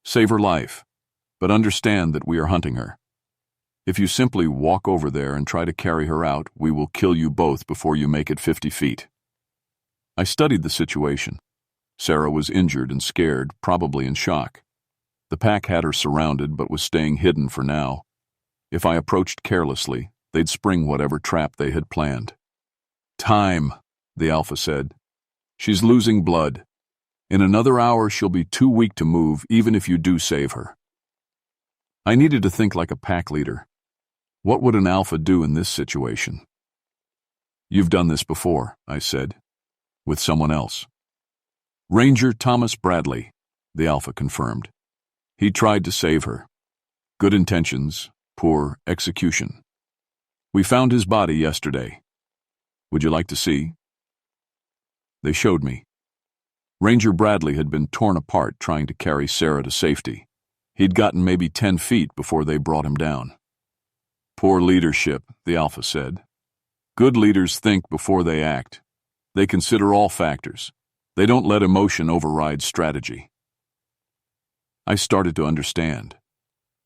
Save her life, but understand that we are hunting her. If you simply walk over there and try to carry her out, we will kill you both before you make it 50 feet. I studied the situation. Sarah was injured and scared, probably in shock. The pack had her surrounded but was staying hidden for now. If I approached carelessly, they'd spring whatever trap they had planned. Time, the Alpha said. She's losing blood. In another hour, she'll be too weak to move, even if you do save her. I needed to think like a pack leader. What would an Alpha do in this situation? You've done this before, I said, with someone else. Ranger Thomas Bradley, the Alpha confirmed. He tried to save her. Good intentions, poor execution. We found his body yesterday. Would you like to see? They showed me. Ranger Bradley had been torn apart trying to carry Sarah to safety. He'd gotten maybe 10 feet before they brought him down. Poor leadership, the Alpha said. Good leaders think before they act. They consider all factors. They don't let emotion override strategy. I started to understand.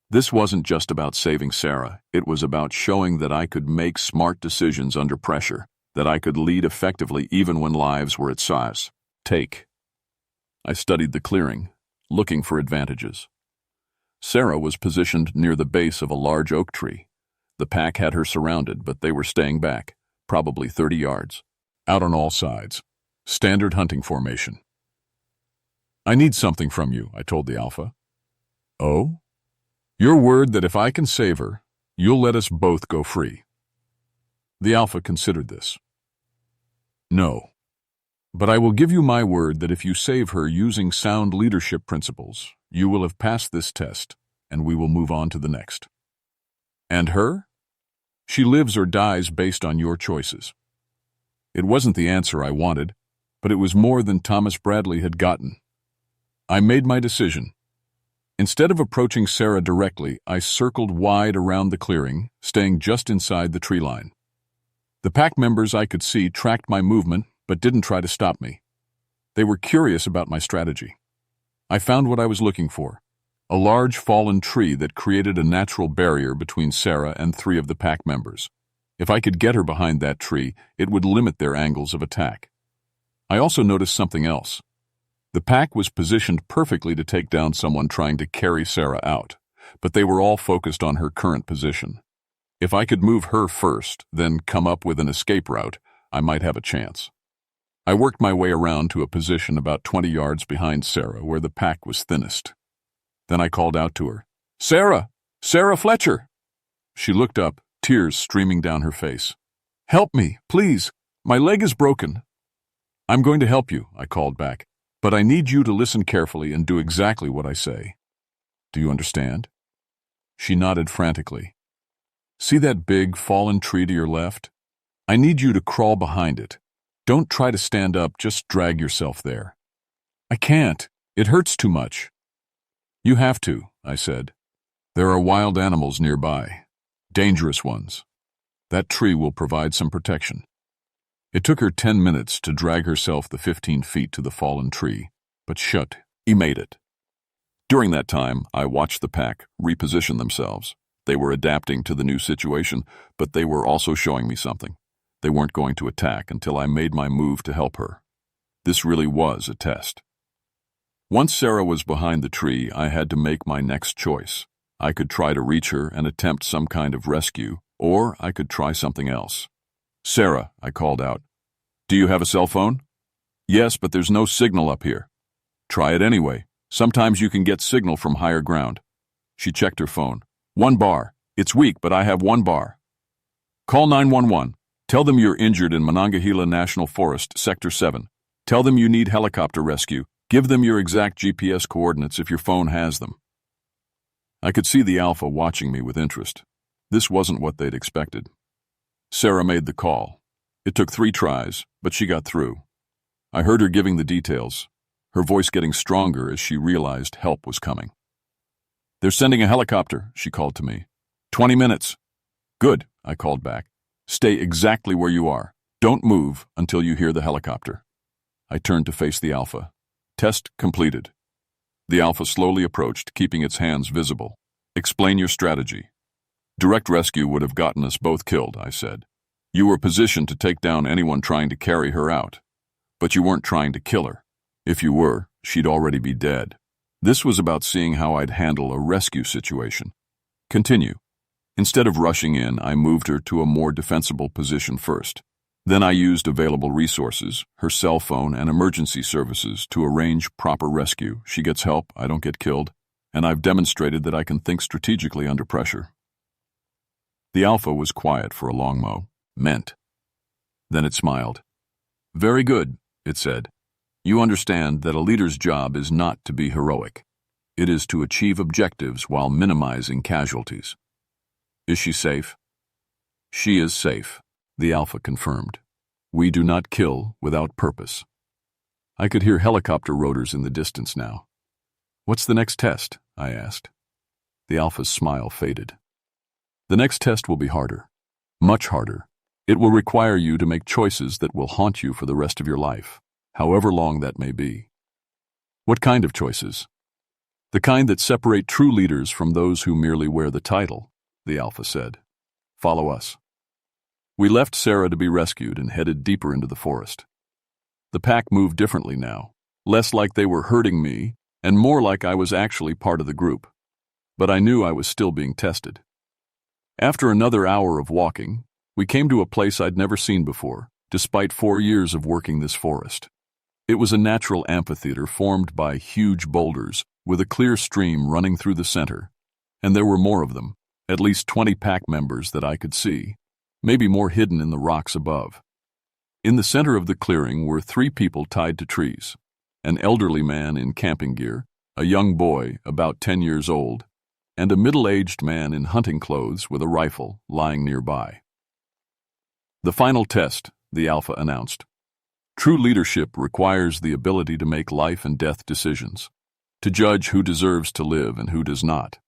This wasn't just about saving Sarah. It was about showing that I could make smart decisions under pressure, that I could lead effectively even when lives were at stake. I studied the clearing, looking for advantages. Sarah was positioned near the base of a large oak tree. The pack had her surrounded, but they were staying back, probably 30 yards, out on all sides. Standard hunting formation. "I need something from you," I told the alpha. "Oh? Your word that if I can save her, you'll let us both go free." The alpha considered this. "No. But I will give you my word that if you save her using sound leadership principles, you will have passed this test, and we will move on to the next." "And her?" "She lives or dies based on your choices." It wasn't the answer I wanted, but it was more than Thomas Bradley had gotten. I made my decision. Instead of approaching Sarah directly, I circled wide around the clearing, staying just inside the tree line. The pack members I could see tracked my movement, but didn't try to stop me. They were curious about my strategy. I found what I was looking for, a large fallen tree that created a natural barrier between Sarah and 3 of the pack members. If I could get her behind that tree, it would limit their angles of attack. I also noticed something else. The pack was positioned perfectly to take down someone trying to carry Sarah out, but they were all focused on her current position. If I could move her first, then come up with an escape route, I might have a chance. I worked my way around to a position about 20 yards behind Sarah, where the pack was thinnest. Then I called out to her, "Sarah! Sarah Fletcher!" She looked up, tears streaming down her face. "Help me, please! My leg is broken." "I'm going to help you," I called back, "but I need you to listen carefully and do exactly what I say. Do you understand?" She nodded frantically. "See that big, fallen tree to your left? I need you to crawl behind it. Don't try to stand up, just drag yourself there." "I can't. It hurts too much." "You have to," I said. "There are wild animals nearby. Dangerous ones. That tree will provide some protection." It took her 10 minutes to drag herself the 15 feet to the fallen tree, but she made it. During that time, I watched the pack reposition themselves. They were adapting to the new situation, but they were also showing me something. They weren't going to attack until I made my move to help her. This really was a test. Once Sarah was behind the tree, I had to make my next choice. I could try to reach her and attempt some kind of rescue, or I could try something else. "Sarah," I called out. "Do you have a cell phone?" "Yes, but there's no signal up here." "Try it anyway. Sometimes you can get signal from higher ground." She checked her phone. "1 bar. It's weak, but I have 1 bar." "Call 911. Tell them you're injured in Monongahela National Forest, Sector 7. Tell them you need helicopter rescue. Give them your exact GPS coordinates if your phone has them." I could see the alpha watching me with interest. This wasn't what they'd expected. Sarah made the call. It took 3 tries, but she got through. I heard her giving the details, her voice getting stronger as she realized help was coming. "They're sending a helicopter," she called to me. 20 minutes. "Good," I called back. "Stay exactly where you are. Don't move until you hear the helicopter." I turned to face the alpha. Test completed. The alpha slowly approached, keeping its hands visible. "Explain your strategy." "Direct rescue would have gotten us both killed," I said. "You were positioned to take down anyone trying to carry her out. But you weren't trying to kill her. If you were, she'd already be dead. This was about seeing how I'd handle a rescue situation." "Continue." "Instead of rushing in, I moved her to a more defensible position first. Then I used available resources, her cell phone and emergency services, to arrange proper rescue. She gets help, I don't get killed, and I've demonstrated that I can think strategically under pressure." The alpha was quiet for a long moment. Then it smiled. "Very good," it said. "You understand that a leader's job is not to be heroic. It is to achieve objectives while minimizing casualties. Is she safe?" "She is safe," the alpha confirmed. "We do not kill without purpose." I could hear helicopter rotors in the distance now. "What's the next test?" I asked. The alpha's smile faded. "The next test will be harder. Much harder. It will require you to make choices that will haunt you for the rest of your life, however long that may be." "What kind of choices?" "The kind that separate true leaders from those who merely wear the title," the alpha said. "Follow us." We left Sarah to be rescued and headed deeper into the forest. The pack moved differently now, less like they were hurting me and more like I was actually part of the group. But I knew I was still being tested. After another hour of walking, we came to a place I'd never seen before, despite 4 years of working this forest. It was a natural amphitheater formed by huge boulders, with a clear stream running through the center. And there were more of them, at least 20 pack members that I could see, maybe more hidden in the rocks above. In the center of the clearing were 3 people tied to trees, an elderly man in camping gear, a young boy about 10 years old, and a middle-aged man in hunting clothes with a rifle lying nearby. The final test, the Alpha announced. True leadership requires the ability to make life and death decisions, to judge who deserves to live and who does not.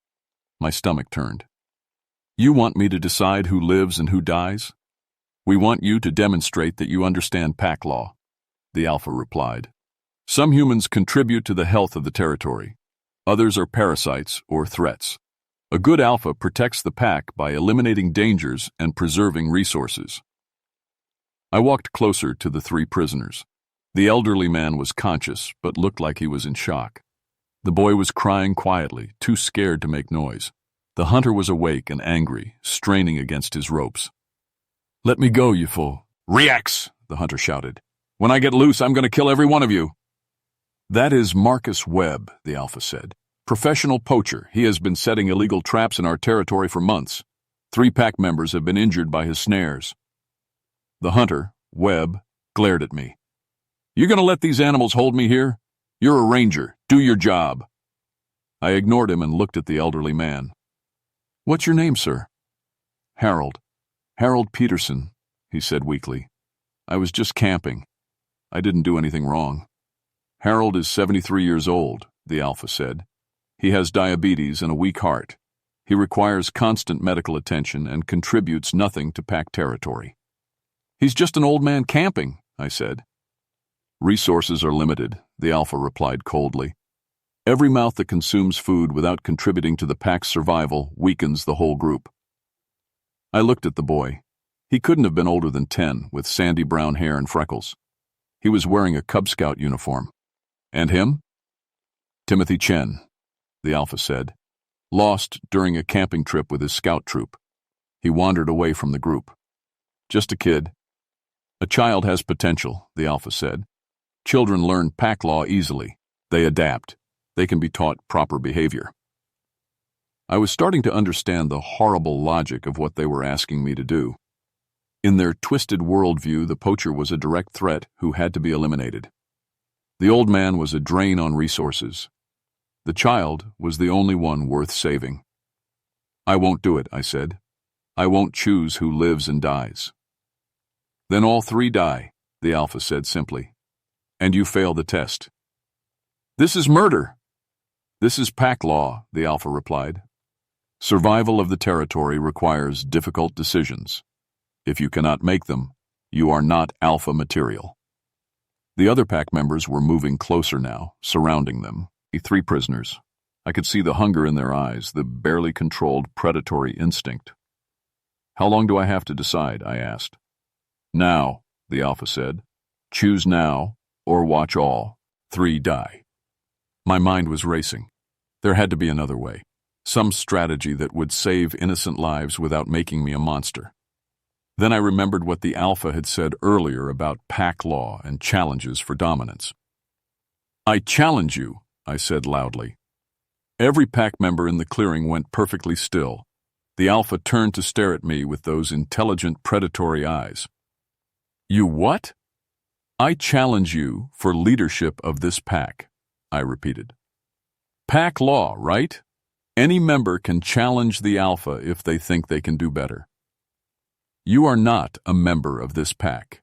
My stomach turned. You want me to decide who lives and who dies? We want you to demonstrate that you understand pack law, the Alpha replied. Some humans contribute to the health of the territory. Others are parasites or threats. A good Alpha protects the pack by eliminating dangers and preserving resources. I walked closer to the 3 prisoners. The elderly man was conscious, but looked like he was in shock. The boy was crying quietly, too scared to make noise. The hunter was awake and angry, straining against his ropes. Let me go, you fool. Rex, the hunter shouted. When I get loose, I'm going to kill every one of you. That is Marcus Webb, the Alpha said. Professional poacher. He has been setting illegal traps in our territory for months. 3 pack members have been injured by his snares. The hunter, Webb, glared at me. You going to let these animals hold me here? You're a ranger. Do your job. I ignored him and looked at the elderly man. What's your name, sir? Harold. Harold Peterson, he said weakly. I was just camping. I didn't do anything wrong. Harold is 73 years old, the Alpha said. He has diabetes and a weak heart. He requires constant medical attention and contributes nothing to pack territory. He's just an old man camping, I said. Resources are limited, the Alpha replied coldly. Every mouth that consumes food without contributing to the pack's survival weakens the whole group. I looked at the boy. He couldn't have been older than 10, with sandy brown hair and freckles. He was wearing a Cub Scout uniform. And him? Timothy Chen, the Alpha said. Lost during a camping trip with his scout troop. He wandered away from the group. Just a kid. A child has potential, the Alpha said. Children learn pack law easily. They adapt. They can be taught proper behavior. I was starting to understand the horrible logic of what they were asking me to do. In their twisted worldview, the poacher was a direct threat who had to be eliminated. The old man was a drain on resources. The child was the only one worth saving. I won't do it, I said. I won't choose who lives and dies. Then all 3 die, the Alpha said simply. And you fail the test. This is murder. This is pack law, the Alpha replied. Survival of the territory requires difficult decisions. If you cannot make them, you are not Alpha material. The other pack members were moving closer now, surrounding them. 3 prisoners. I could see the hunger in their eyes, the barely controlled predatory instinct. How long do I have to decide? I asked. Now, the Alpha said. Choose now, or watch all 3 die. My mind was racing. There had to be another way. Some strategy that would save innocent lives without making me a monster. Then I remembered what the Alpha had said earlier about pack law and challenges for dominance. I challenge you, I said loudly. Every pack member in the clearing went perfectly still. The Alpha turned to stare at me with those intelligent predatory eyes. You what? I challenge you for leadership of this pack, I repeated. Pack law, right? Any member can challenge the Alpha if they think they can do better. You are not a member of this pack.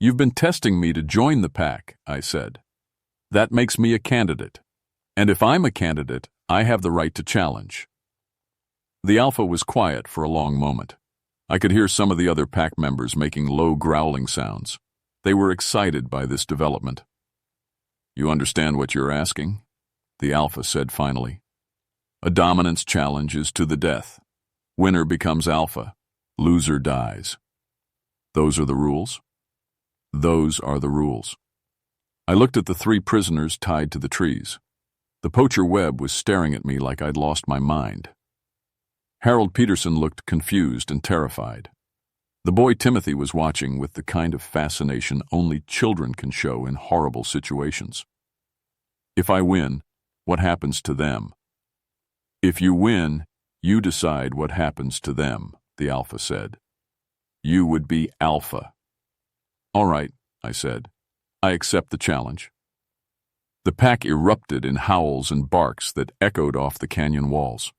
You've been testing me to join the pack, I said. That makes me a candidate. And if I'm a candidate, I have the right to challenge. The Alpha was quiet for a long moment. I could hear some of the other pack members making low growling sounds. They were excited by this development. You understand what you're asking? The Alpha said finally. A dominance challenge is to the death. Winner becomes Alpha. Loser dies. Those are the rules? Those are the rules. I looked at the 3 prisoners tied to the trees. The poacher Webb was staring at me like I'd lost my mind. Harold Peterson looked confused and terrified. The boy Timothy was watching with the kind of fascination only children can show in horrible situations. If I win, what happens to them? If you win, you decide what happens to them, the Alpha said. You would be Alpha. All right, I said. I accept the challenge. The pack erupted in howls and barks that echoed off the canyon walls.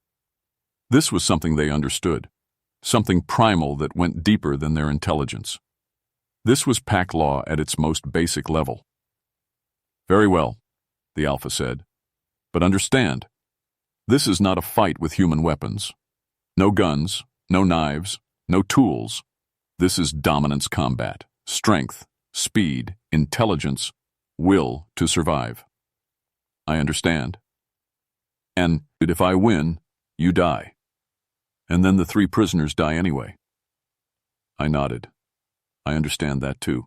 This was something they understood, something primal that went deeper than their intelligence. This was pack law at its most basic level. Very well, the Alpha said, but understand, this is not a fight with human weapons. No guns, no knives, no tools. This is dominance combat, strength, speed, intelligence, will to survive. I understand. And if I win, you die. And then the 3 prisoners die anyway. I nodded. I understand that too.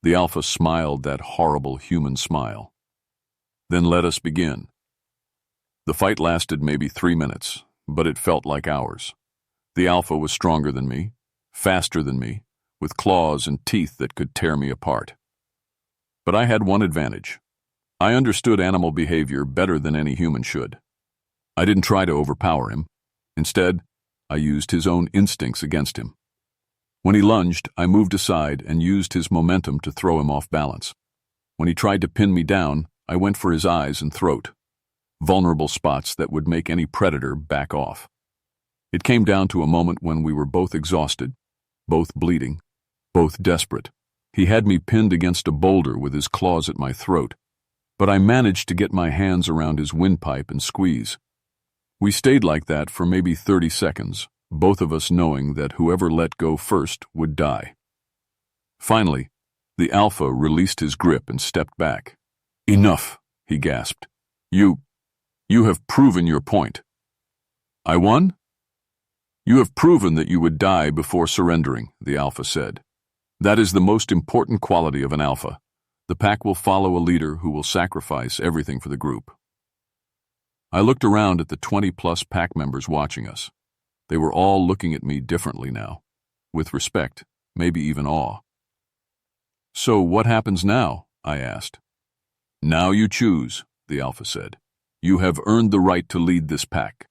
The Alpha smiled that horrible human smile. Then let us begin. The fight lasted maybe 3 minutes, but it felt like hours. The Alpha was stronger than me, faster than me, with claws and teeth that could tear me apart. But I had one advantage. I understood animal behavior better than any human should. I didn't try to overpower him. Instead, I used his own instincts against him. When he lunged, I moved aside and used his momentum to throw him off balance. When he tried to pin me down, I went for his eyes and throat, vulnerable spots that would make any predator back off. It came down to a moment when we were both exhausted, both bleeding, both desperate. He had me pinned against a boulder with his claws at my throat, but I managed to get my hands around his windpipe and squeeze. We stayed like that for maybe 30 seconds, both of us knowing that whoever let go first would die. Finally, the Alpha released his grip and stepped back. Enough, he gasped. You have proven your point. I won? You have proven that you would die before surrendering, the Alpha said. That is the most important quality of an Alpha. The pack will follow a leader who will sacrifice everything for the group. I looked around at the 20-plus pack members watching us. They were all looking at me differently now, with respect, maybe even awe. So what happens now? I asked. Now you choose, the Alpha said. You have earned the right to lead this pack,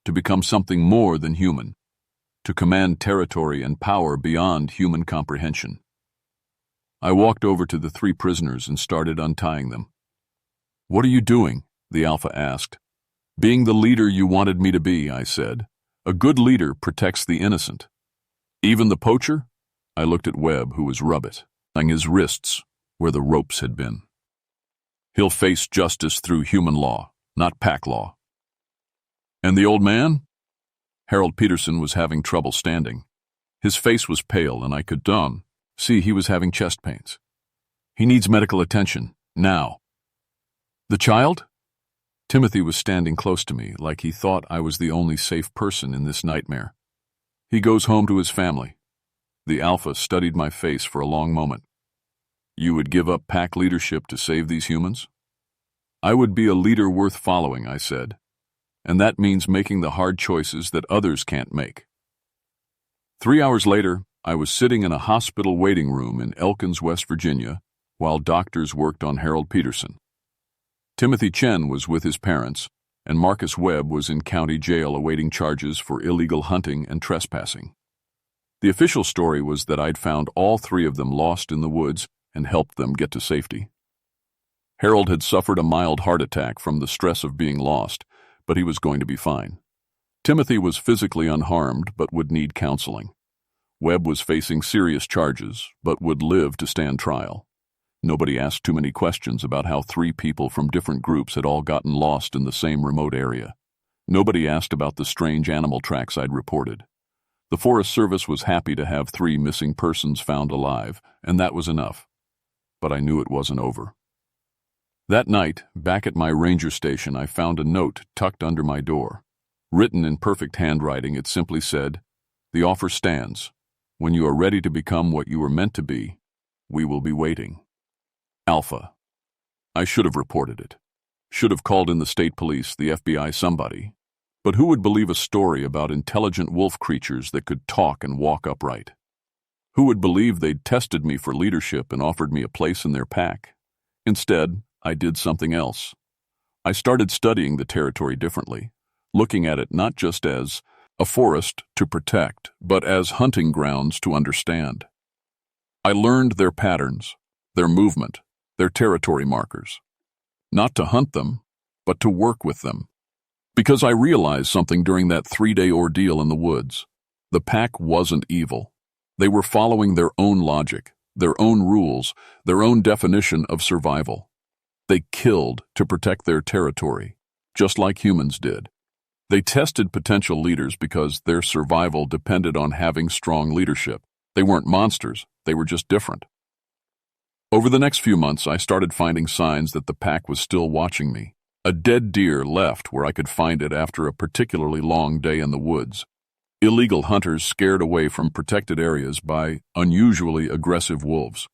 to become something more than human, to command territory and power beyond human comprehension. I walked over to the 3 prisoners and started untying them. What are you doing? The Alpha asked. Being the leader you wanted me to be, I said. A good leader protects the innocent. Even the poacher? I looked at Webb, who was rubbing his wrists where the ropes had been. He'll face justice through human law, not pack law. And the old man? Harold Peterson was having trouble standing. His face was pale, and I could see he was having chest pains. He needs medical attention, now. The child? Timothy was standing close to me, like he thought I was the only safe person in this nightmare. He goes home to his family. The Alpha studied my face for a long moment. You would give up pack leadership to save these humans? I would be a leader worth following, I said. And that means making the hard choices that others can't make. 3 hours later, I was sitting in a hospital waiting room in Elkins, West Virginia, while doctors worked on Harold Peterson. Timothy Chen was with his parents, and Marcus Webb was in county jail awaiting charges for illegal hunting and trespassing. The official story was that I'd found all 3 of them lost in the woods and helped them get to safety. Harold had suffered a mild heart attack from the stress of being lost, but he was going to be fine. Timothy was physically unharmed but would need counseling. Webb was facing serious charges but would live to stand trial. Nobody asked too many questions about how 3 people from different groups had all gotten lost in the same remote area. Nobody asked about the strange animal tracks I'd reported. The Forest Service was happy to have 3 missing persons found alive, and that was enough. But I knew it wasn't over. That night, back at my ranger station, I found a note tucked under my door. Written in perfect handwriting, it simply said, "The offer stands. When you are ready to become what you were meant to be, we will be waiting. Alpha. I should have reported it. Should have called in the state police, the FBI, somebody. But who would believe a story about intelligent wolf creatures that could talk and walk upright? Who would believe they'd tested me for leadership and offered me a place in their pack? Instead, I did something else. I started studying the territory differently, looking at it not just as a forest to protect, but as hunting grounds to understand. I learned their patterns, their movement, their territory markers. Not to hunt them, but to work with them. Because I realized something during that 3-day ordeal in the woods. The pack wasn't evil. They were following their own logic, their own rules, their own definition of survival. They killed to protect their territory, just like humans did. They tested potential leaders because their survival depended on having strong leadership. They weren't monsters, they were just different. Over the next few months, I started finding signs that the pack was still watching me. A dead deer left where I could find it after a particularly long day in the woods. Illegal hunters scared away from protected areas by unusually aggressive wolves.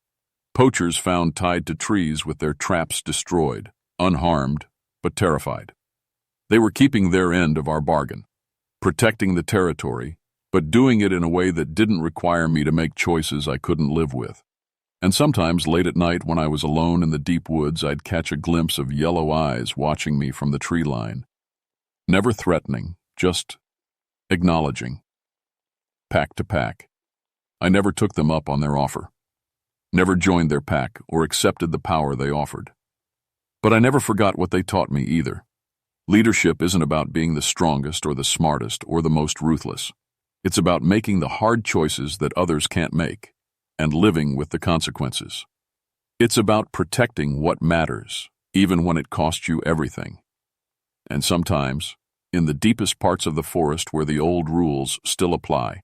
Poachers found tied to trees with their traps destroyed, unharmed, but terrified. They were keeping their end of our bargain, protecting the territory, but doing it in a way that didn't require me to make choices I couldn't live with. And sometimes late at night when I was alone in the deep woods, I'd catch a glimpse of yellow eyes watching me from the tree line. Never threatening, just acknowledging. Pack to pack. I never took them up on their offer. Never joined their pack or accepted the power they offered. But I never forgot what they taught me either. Leadership isn't about being the strongest or the smartest or the most ruthless. It's about making the hard choices that others can't make and living with the consequences. It's about protecting what matters, even when it costs you everything. And sometimes, in the deepest parts of the forest where the old rules still apply,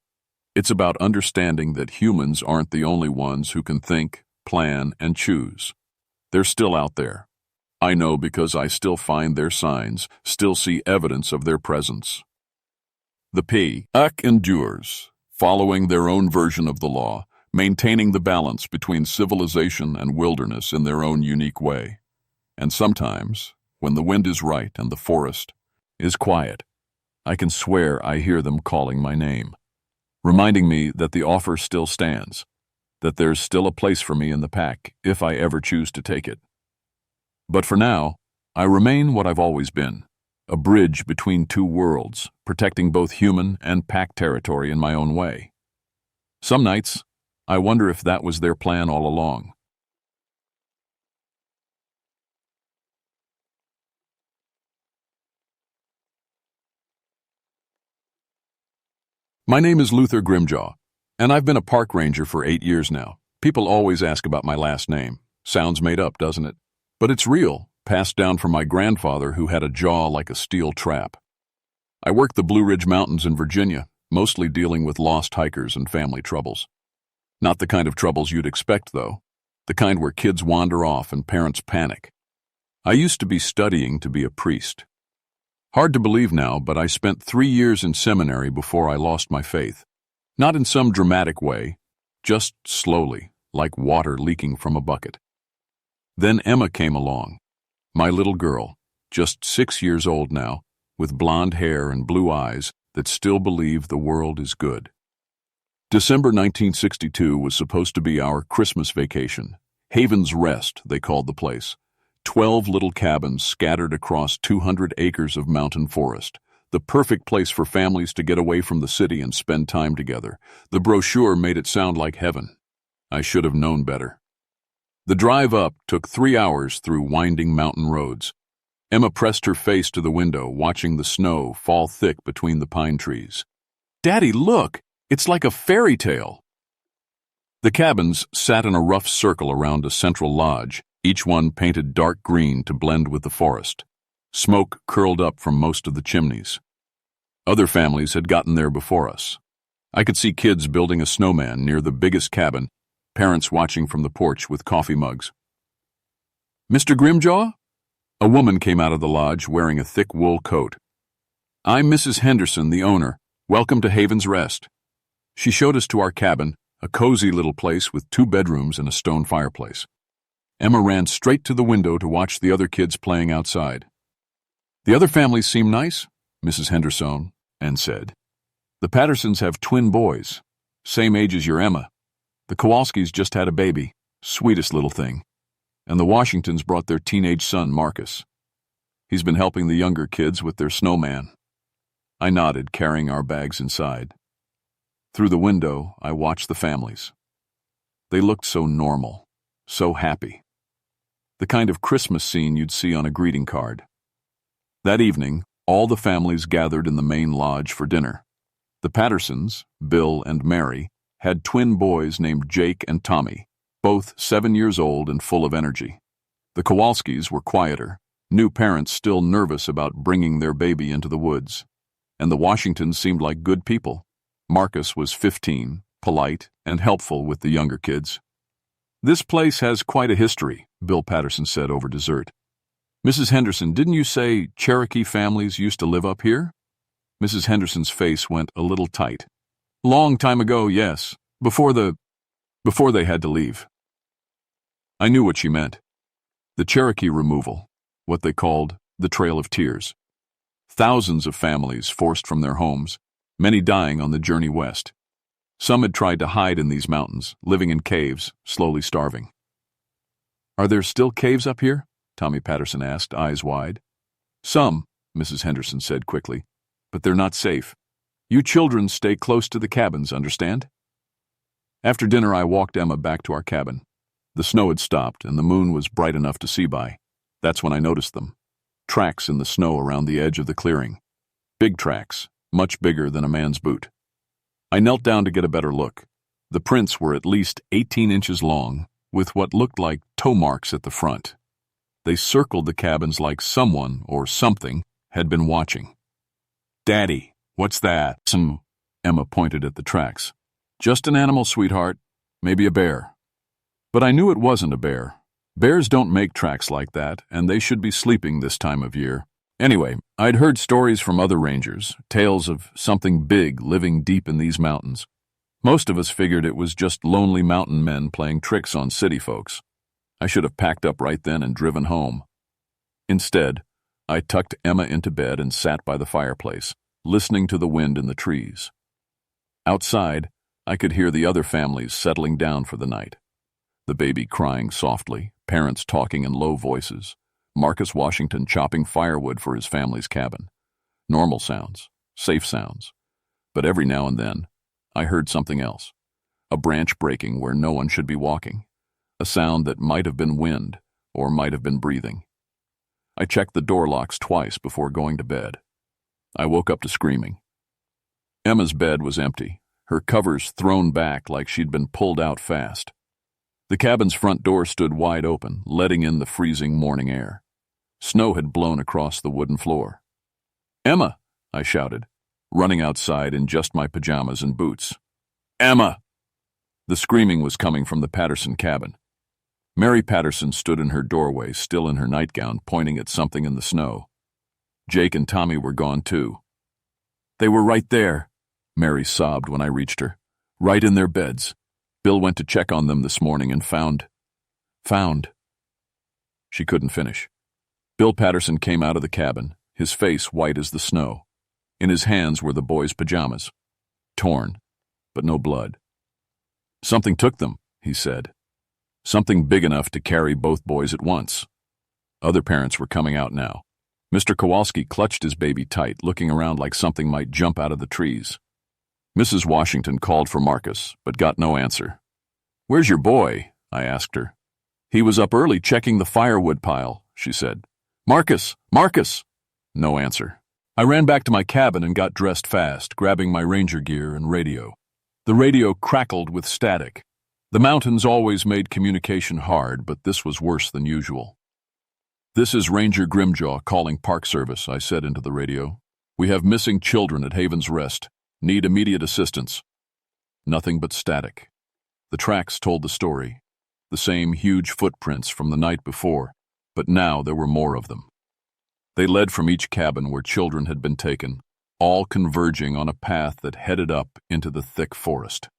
it's about understanding that humans aren't the only ones who can think, plan, and choose. They're still out there. I know because I still find their signs, still see evidence of their presence. The pack endures, following their own version of the law, maintaining the balance between civilization and wilderness in their own unique way. And sometimes, when the wind is right and the forest is quiet, I can swear I hear them calling my name, reminding me that the offer still stands, that there's still a place for me in the pack if I ever choose to take it. But for now, I remain what I've always been, a bridge between two worlds, protecting both human and pack territory in my own way. Some nights, I wonder if that was their plan all along. My name is Luther Grimjaw, and I've been a park ranger for 8 years now. People always ask about my last name. Sounds made up, doesn't it? But it's real, passed down from my grandfather who had a jaw like a steel trap. I worked the Blue Ridge Mountains in Virginia, mostly dealing with lost hikers and family troubles. Not the kind of troubles you'd expect, though. The kind where kids wander off and parents panic. I used to be studying to be a priest. Hard to believe now, but I spent 3 years in seminary before I lost my faith. Not in some dramatic way, just slowly, like water leaking from a bucket. Then Emma came along, my little girl, just 6 years old now, with blonde hair and blue eyes that still believe the world is good. December 1962 was supposed to be our Christmas vacation. Haven's Rest, they called the place. 12 little cabins scattered across 200 acres of mountain forest. The perfect place for families to get away from the city and spend time together. The brochure made it sound like heaven. I should have known better. The drive up took 3 hours through winding mountain roads. Emma pressed her face to the window, watching the snow fall thick between the pine trees. "Daddy, look! It's like a fairy tale." The cabins sat in a rough circle around a central lodge, each one painted dark green to blend with the forest. Smoke curled up from most of the chimneys. Other families had gotten there before us. I could see kids building a snowman near the biggest cabin, parents watching from the porch with coffee mugs. "Mr. Grimjaw?" A woman came out of the lodge wearing a thick wool coat. "I'm Mrs. Henderson, the owner. Welcome to Haven's Rest." She showed us to our cabin, a cozy little place with 2 bedrooms and a stone fireplace. Emma ran straight to the window to watch the other kids playing outside. "The other families seem nice," Mrs. Henderson said. "The Pattersons have twin boys, same age as your Emma. The Kowalskis just had a baby, sweetest little thing. And the Washingtons brought their teenage son, Marcus. He's been helping the younger kids with their snowman." I nodded, carrying our bags inside. Through the window, I watched the families. They looked so normal, so happy. The kind of Christmas scene you'd see on a greeting card. That evening, all the families gathered in the main lodge for dinner. The Pattersons, Bill and Mary, had twin boys named Jake and Tommy, both 7 years old and full of energy. The Kowalskis were quieter, new parents still nervous about bringing their baby into the woods. And the Washingtons seemed like good people. Marcus was 15, polite, and helpful with the younger kids. "This place has quite a history," Bill Patterson said over dessert. "Mrs. Henderson, didn't you say Cherokee families used to live up here?" Mrs. Henderson's face went a little tight. "Long time ago, yes. Before they had to leave." I knew what she meant. The Cherokee removal, what they called the Trail of Tears. Thousands of families forced from their homes, many dying on the journey west. Some had tried to hide in these mountains, living in caves, slowly starving. "Are there still caves up here?" Tommy Patterson asked, eyes wide. "Some," Mrs. Henderson said quickly, "but they're not safe. You children stay close to the cabins, understand?" After dinner, I walked Emma back to our cabin. The snow had stopped, and the moon was bright enough to see by. That's when I noticed them. Tracks in the snow around the edge of the clearing. Big tracks, much bigger than a man's boot. I knelt down to get a better look. The prints were at least 18 inches long, with what looked like toe marks at the front. They circled the cabins like someone or something had been watching. "Daddy, what's that?" Emma pointed at the tracks. "Just an animal, sweetheart. Maybe a bear." But I knew it wasn't a bear. Bears don't make tracks like that, and they should be sleeping this time of year. Anyway, I'd heard stories from other rangers, tales of something big living deep in these mountains. Most of us figured it was just lonely mountain men playing tricks on city folks. I should have packed up right then and driven home. Instead, I tucked Emma into bed and sat by the fireplace, listening to the wind in the trees. Outside, I could hear the other families settling down for the night. The baby crying softly, parents talking in low voices, Marcus Washington chopping firewood for his family's cabin. Normal sounds, safe sounds. But every now and then, I heard something else. A branch breaking where no one should be walking. A sound that might have been wind or might have been breathing. I checked the door locks twice before going to bed. I woke up to screaming. Emma's bed was empty, her covers thrown back like she'd been pulled out fast. The cabin's front door stood wide open, letting in the freezing morning air. Snow had blown across the wooden floor. "Emma!" I shouted, running outside in just my pajamas and boots. "Emma!" The screaming was coming from the Patterson cabin. Mary Patterson stood in her doorway, still in her nightgown, pointing at something in the snow. Jake and Tommy were gone too. "They were right there," Mary sobbed when I reached her. "Right in their beds. Bill went to check on them this morning and found. She couldn't finish. Bill Patterson came out of the cabin, his face white as the snow. In his hands were the boys' pajamas. Torn, but no blood. "Something took them," he said. "Something big enough to carry both boys at once." Other parents were coming out now. Mr. Kowalski clutched his baby tight, looking around like something might jump out of the trees. Mrs. Washington called for Marcus, but got no answer. "Where's your boy?" I asked her. "He was up early checking the firewood pile," she said. "Marcus! Marcus!" No answer. I ran back to my cabin and got dressed fast, grabbing my ranger gear and radio. The radio crackled with static. The mountains always made communication hard, but this was worse than usual. "This is Ranger Grimjaw calling Park Service," I said into the radio. "We have missing children at Haven's Rest. Need immediate assistance." Nothing but static. The tracks told the story. The same huge footprints from the night before, but now there were more of them. They led from each cabin where children had been taken, all converging on a path that headed up into the thick forest.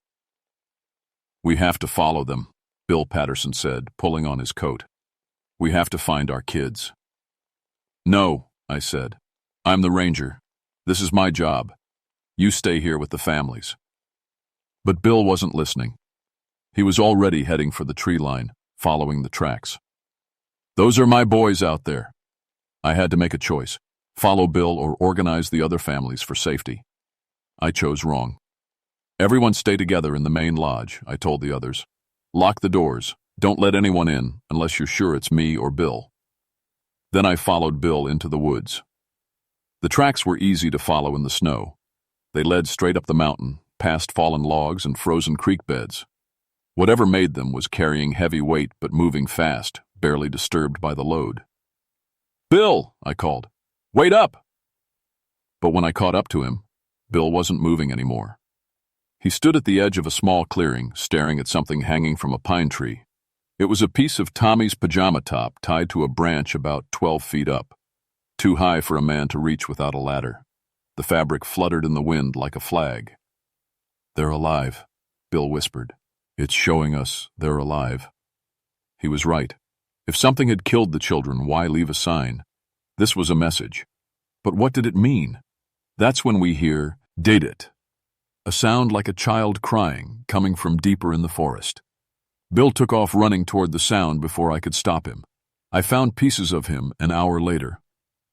"We have to follow them," Bill Patterson said, pulling on his coat. "We have to find our kids." "No," I said. "I'm the ranger. This is my job. You stay here with the families." But Bill wasn't listening. He was already heading for the tree line, following the tracks. "Those are my boys out there." I had to make a choice: follow Bill or organize the other families for safety. I chose wrong. "Everyone stay together in the main lodge," I told the others. "Lock the doors. Don't let anyone in unless you're sure it's me or Bill." Then I followed Bill into the woods. The tracks were easy to follow in the snow. They led straight up the mountain, past fallen logs and frozen creek beds. Whatever made them was carrying heavy weight but moving fast, barely disturbed by the load. "Bill!" I called. "Wait up!" But when I caught up to him, Bill wasn't moving anymore. He stood at the edge of a small clearing, staring at something hanging from a pine tree. It was a piece of Tommy's pajama top tied to a branch about 12 feet up, too high for a man to reach without a ladder. The fabric fluttered in the wind like a flag. "They're alive," Bill whispered. "It's showing us they're alive." He was right. If something had killed the children, why leave a sign? This was a message. But what did it mean? That's when we hear, "Did it?" A sound like a child crying, coming from deeper in the forest. Bill took off running toward the sound before I could stop him. I found pieces of him an hour later.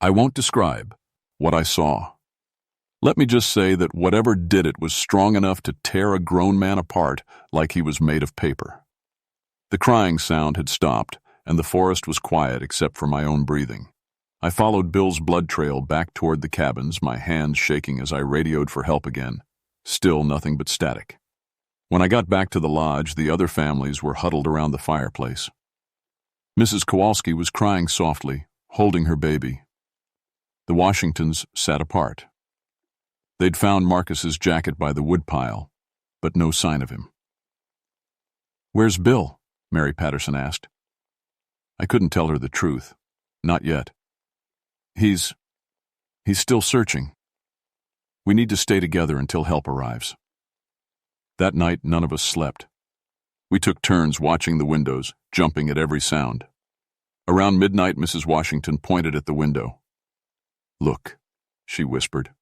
I won't describe what I saw. Let me just say that whatever did it was strong enough to tear a grown man apart like he was made of paper. The crying sound had stopped, and the forest was quiet except for my own breathing. I followed Bill's blood trail back toward the cabins, my hands shaking as I radioed for help again. Still nothing but static. When I got back to the lodge, the other families were huddled around the fireplace. Mrs. Kowalski was crying softly, holding her baby. The Washingtons sat apart. They'd found Marcus's jacket by the woodpile, but no sign of him. "Where's Bill?" Mary Patterson asked. I couldn't tell her the truth. Not yet. He's still searching. We need to stay together until help arrives." That night, none of us slept. We took turns watching the windows, jumping at every sound. Around midnight, Mrs. Washington pointed at the window. "Look," she whispered.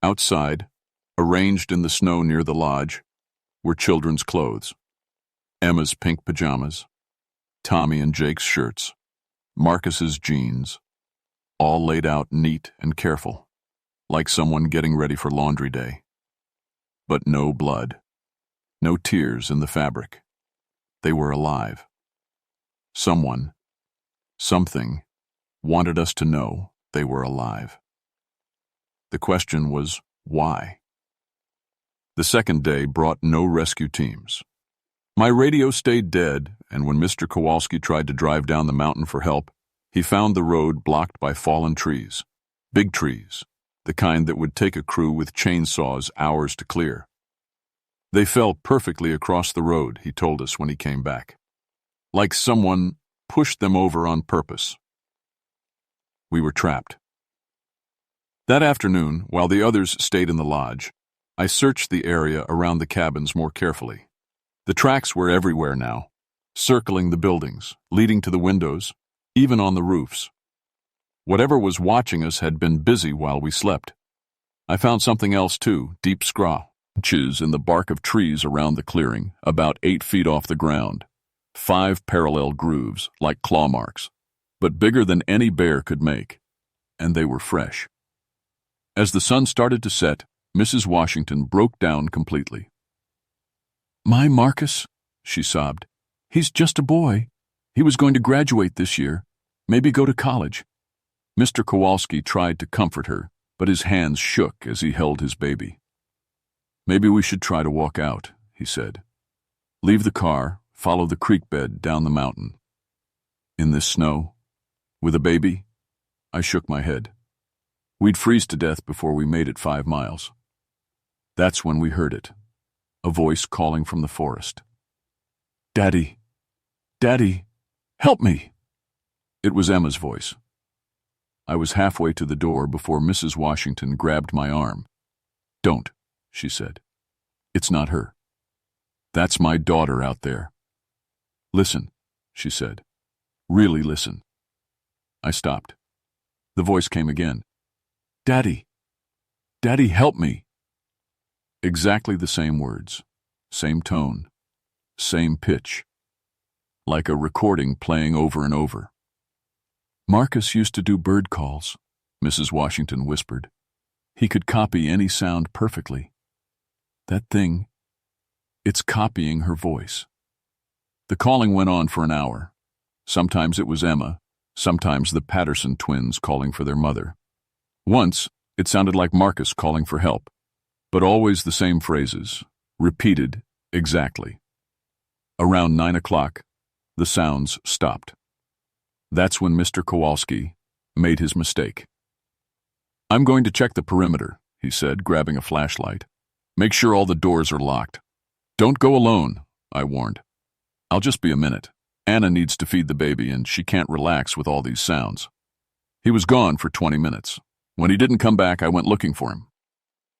Outside, arranged in the snow near the lodge, were children's clothes. Emma's pink pajamas, Tommy and Jake's shirts, Marcus's jeans, all laid out neat and careful, like someone getting ready for laundry day. But no blood, no tears in the fabric. They were alive. Someone, something, wanted us to know they were alive. The question was, why? The second day brought no rescue teams. My radio stayed dead, and when Mr. Kowalski tried to drive down the mountain for help, he found the road blocked by fallen trees. Big trees, the kind that would take a crew with chainsaws hours to clear. They fell perfectly across the road, he told us when he came back. Like someone pushed them over on purpose. We were trapped. That afternoon, while the others stayed in the lodge, I searched the area around the cabins more carefully. The tracks were everywhere now, circling the buildings, leading to the windows, even on the roofs. Whatever was watching us had been busy while we slept. I found something else too, deep scratches in the bark of trees around the clearing, about 8 feet off the ground. 5 parallel grooves, like claw marks, but bigger than any bear could make, and they were fresh. As the sun started to set, Mrs. Washington broke down completely. "My Marcus," she sobbed. "He's just a boy. He was going to graduate this year, maybe go to college." Mr. Kowalski tried to comfort her, but his hands shook as he held his baby. "Maybe we should try to walk out," he said. "Leave the car, follow the creek bed down the mountain." "In this snow? With a baby?" I shook my head. "We'd freeze to death before we made it 5 miles. That's when we heard it, a voice calling from the forest. "Daddy, Daddy, help me!" It was Emma's voice. I was halfway to the door before Mrs. Washington grabbed my arm. "Don't," she said. "It's not her. That's my daughter out there. Listen," she said. "Really listen." I stopped. The voice came again. "Daddy! Daddy, help me!" Exactly the same words, same tone, same pitch, like a recording playing over and over. "Marcus used to do bird calls," Mrs. Washington whispered. "He could copy any sound perfectly. That thing, it's copying her voice." The calling went on for an hour. Sometimes it was Emma, sometimes the Patterson twins calling for their mother. Once, it sounded like Marcus calling for help, but always the same phrases, repeated exactly. Around 9 o'clock, the sounds stopped. That's when Mr. Kowalski made his mistake. "I'm going to check the perimeter," he said, grabbing a flashlight. "Make sure all the doors are locked." "Don't go alone," I warned. "I'll just be a minute. Anna needs to feed the baby, and she can't relax with all these sounds." He was gone for 20 minutes. When he didn't come back, I went looking for him.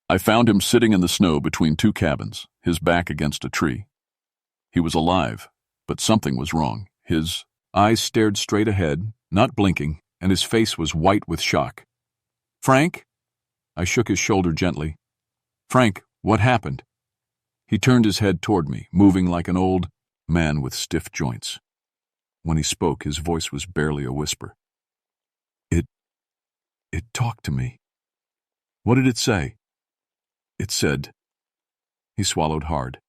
I found him sitting in the snow between two cabins, his back against a tree. He was alive, but something was wrong. His eyes stared straight ahead, not blinking, and his face was white with shock. "Frank?" I shook his shoulder gently. "Frank, what happened?" He turned his head toward me, moving like an old man with stiff joints. When he spoke, his voice was barely a whisper. It talked to me." "What did it say?" "It said..." He swallowed hard.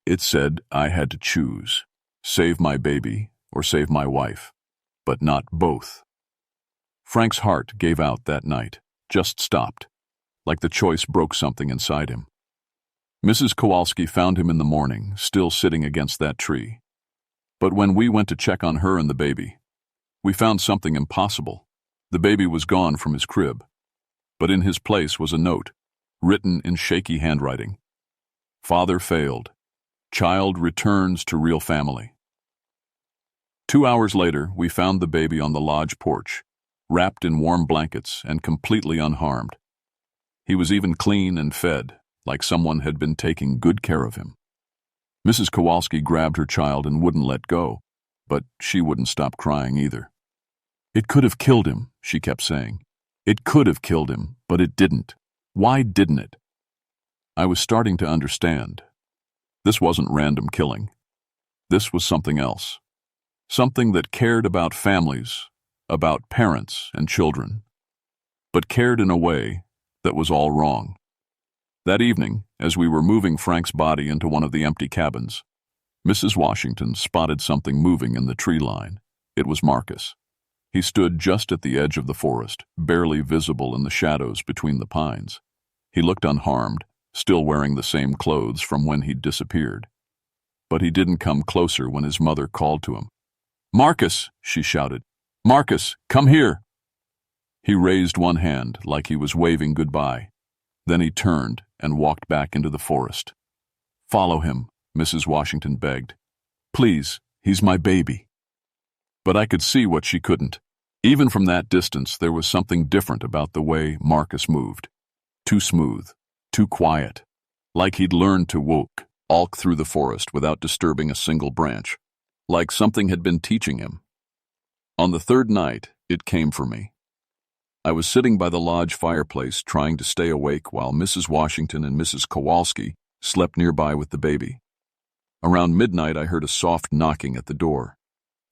"It said I had to choose, save my baby or save my wife, but not both." Frank's heart gave out that night, just stopped, like the choice broke something inside him. Mrs. Kowalski found him in the morning, still sitting against that tree. But when we went to check on her and the baby, we found something impossible. The baby was gone from his crib, but in his place was a note, written in shaky handwriting. "Father failed. Child returns to real family." 2 hours later, we found the baby on the lodge porch, wrapped in warm blankets and completely unharmed. He was even clean and fed, like someone had been taking good care of him. Mrs. Kowalski grabbed her child and wouldn't let go, but she wouldn't stop crying either. "It could have killed him," she kept saying. "It could have killed him, but it didn't. Why didn't it?" I was starting to understand. This wasn't random killing. This was something else. Something that cared about families, about parents and children, but cared in a way that was all wrong. That evening, as we were moving Frank's body into one of the empty cabins, Mrs. Washington spotted something moving in the tree line. It was Marcus. He stood just at the edge of the forest, barely visible in the shadows between the pines. He looked unharmed, still wearing the same clothes from when he'd disappeared. But he didn't come closer when his mother called to him. "Marcus!" she shouted. "Marcus, come here!" He raised one hand like he was waving goodbye. Then he turned and walked back into the forest. "Follow him," Mrs. Washington begged. "Please, he's my baby." But I could see what she couldn't. Even from that distance, there was something different about the way Marcus moved. Too smooth, too quiet, like he'd learned to walk through the forest without disturbing a single branch, like something had been teaching him. On the third night, it came for me. I was sitting by the lodge fireplace trying to stay awake while Mrs. Washington and Mrs. Kowalski slept nearby with the baby. Around midnight, I heard a soft knocking at the door.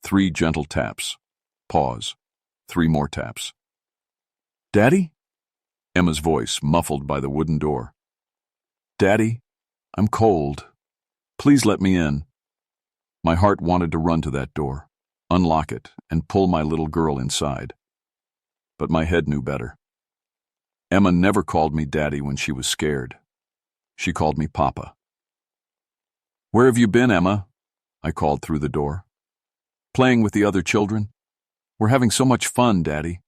3 gentle taps. Pause. 3 more taps. "Daddy?" Emma's voice muffled by the wooden door. "Daddy, I'm cold. Please let me in." My heart wanted to run to that door, unlock it, and pull my little girl inside. But my head knew better. Emma never called me Daddy when she was scared. She called me Papa. "Where have you been, Emma?" I called through the door. "Playing with the other children? We're having so much fun, Daddy.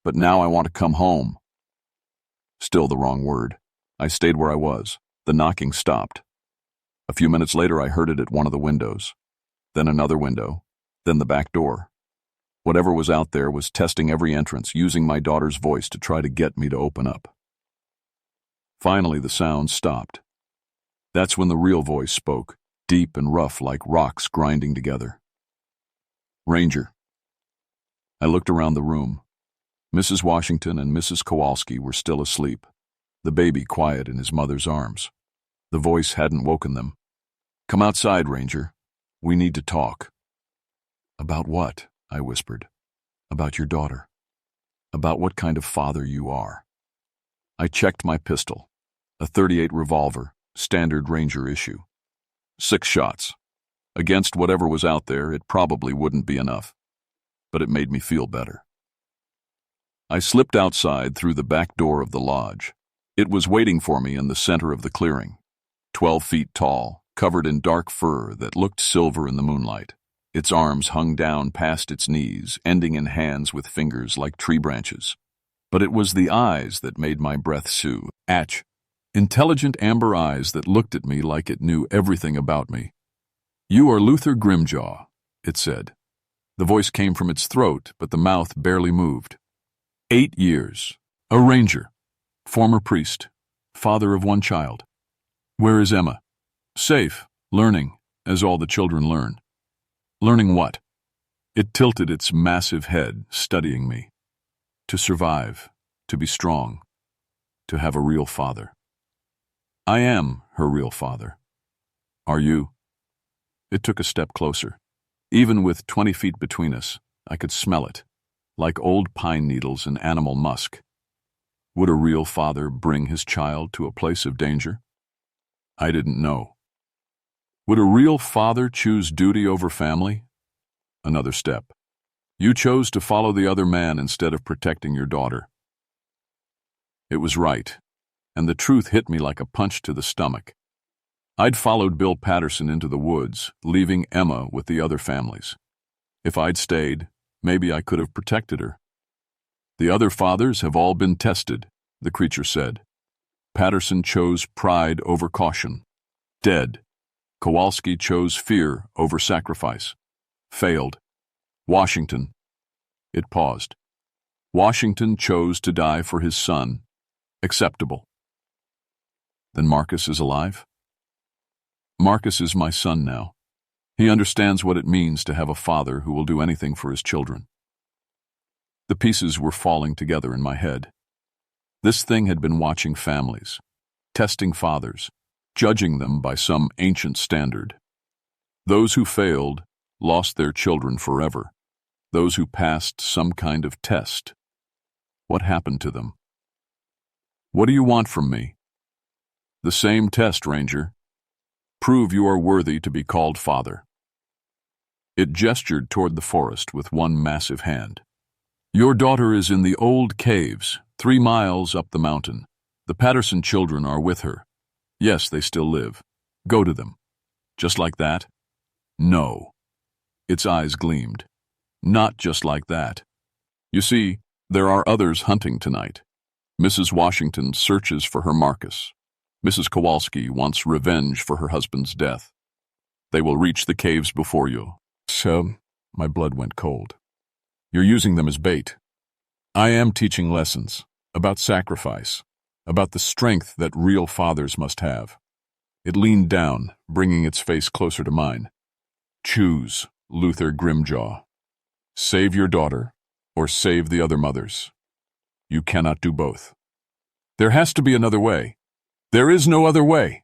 But now I want to come home." Still the wrong word. I stayed where I was. The knocking stopped. A few minutes later, I heard it at one of the windows, then another window, then the back door. Whatever was out there was testing every entrance, using my daughter's voice to try to get me to open up. Finally, the sound stopped. That's when the real voice spoke, deep and rough like rocks grinding together. "Ranger." I looked around the room. Mrs. Washington and Mrs. Kowalski were still asleep, the baby quiet in his mother's arms. The voice hadn't woken them. "Come outside, Ranger. We need to talk." "About what?" I whispered. "About your daughter. About what kind of father you are." I checked my pistol, a .38 revolver, standard Ranger issue. 6 shots. Against whatever was out there, it probably wouldn't be enough, but it made me feel better. I slipped outside through the back door of the lodge. It was waiting for me in the center of the clearing, 12 feet tall, covered in dark fur that looked silver in the moonlight. Its arms hung down past its knees, ending in hands with fingers like tree branches. But it was the eyes that made my breath sue. Intelligent amber eyes that looked at me like it knew everything about me. "You are Luther Grimjaw," it said. The voice came from its throat, but the mouth barely moved. 8 years. A ranger. Former priest. Father of 1 child. Where is Emma? Safe. Learning, as all the children learn. Learning what? It tilted its massive head, studying me. To survive. To be strong. To have a real father. I am her real father. Are you? It took a step closer. Even with 20 feet between us, I could smell it, like old pine needles and animal musk. Would a real father bring his child to a place of danger? I didn't know. Would a real father choose duty over family? Another step. You chose to follow the other man instead of protecting your daughter. It was right, and the truth hit me like a punch to the stomach. I'd followed Bill Patterson into the woods, leaving Emma with the other families. If I'd stayed, maybe I could have protected her. The other fathers have all been tested, the creature said. Patterson chose pride over caution. Dead. Kowalski chose fear over sacrifice. Failed. Washington. It paused. Washington chose to die for his son. Acceptable. Then Marcus is alive? Marcus is my son now. He understands what it means to have a father who will do anything for his children. The pieces were falling together in my head. This thing had been watching families, testing fathers, judging them by some ancient standard. Those who failed lost their children forever. Those who passed some kind of test. What happened to them? What do you want from me? The same test, Ranger. Prove you are worthy to be called father. It gestured toward the forest with one massive hand. Your daughter is in the old caves, 3 miles up the mountain. The Patterson children are with her. Yes, they still live. Go to them. Just like that? No. Its eyes gleamed. Not just like that. You see, there are others hunting tonight. Mrs. Washington searches for her Marcus. Mrs. Kowalski wants revenge for her husband's death. They will reach the caves before you. So, my blood went cold. You're using them as bait. I am teaching lessons about sacrifice, about the strength that real fathers must have. It leaned down, bringing its face closer to mine. Choose, Luther Grimjaw. Save your daughter, or save the other mothers. You cannot do both. There has to be another way. There is no other way.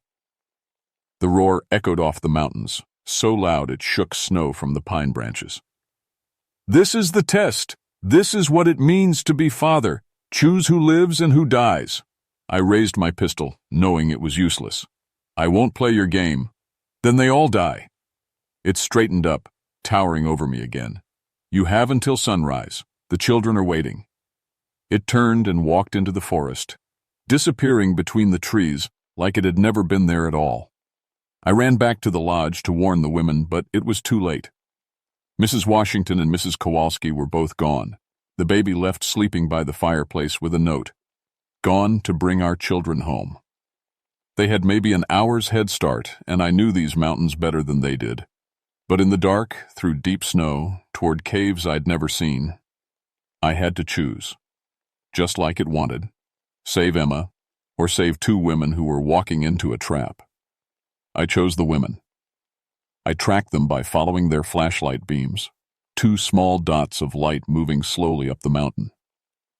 The roar echoed off the mountains, so loud it shook snow from the pine branches. This is the test. This is what it means to be father. Choose who lives and who dies. I raised my pistol, knowing it was useless. I won't play your game. Then they all die. It straightened up, towering over me again. You have until sunrise. The children are waiting. It turned and walked into the forest, disappearing between the trees like it had never been there at all. I ran back to the lodge to warn the women, but it was too late. Mrs. Washington and Mrs. Kowalski were both gone. The baby left sleeping by the fireplace with a note. Gone to bring our children home. They had maybe an hour's head start, and I knew these mountains better than they did. But in the dark, through deep snow, toward caves I'd never seen, I had to choose, just like it wanted, save Emma or save two women who were walking into a trap. I chose the women. I tracked them by following their flashlight beams, two small dots of light moving slowly up the mountain.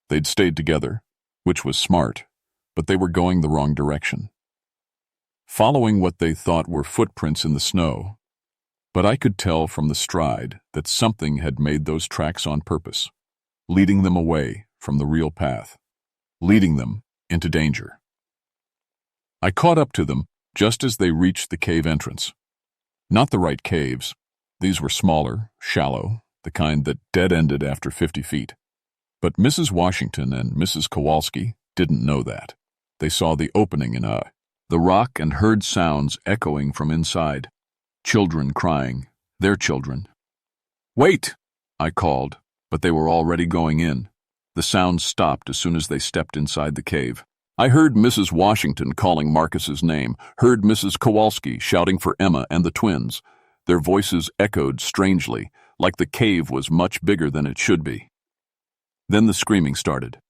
They'd stayed together, which was smart, but they were going the wrong direction. Following what they thought were footprints in the snow, but I could tell from the stride that something had made those tracks on purpose, leading them away from the real path, leading them into danger. I caught up to them just as they reached the cave entrance. Not the right caves. These were smaller, shallow, the kind that dead-ended after 50 feet. But Mrs. Washington and Mrs. Kowalski didn't know that. They saw the opening in the rock and heard sounds echoing from inside. Children crying, their children. "Wait!" I called, but they were already going in. The sound stopped as soon as they stepped inside the cave. I heard Mrs. Washington calling Marcus's name, heard Mrs. Kowalski shouting for Emma and the twins. Their voices echoed strangely, like the cave was much bigger than it should be. Then the screaming started.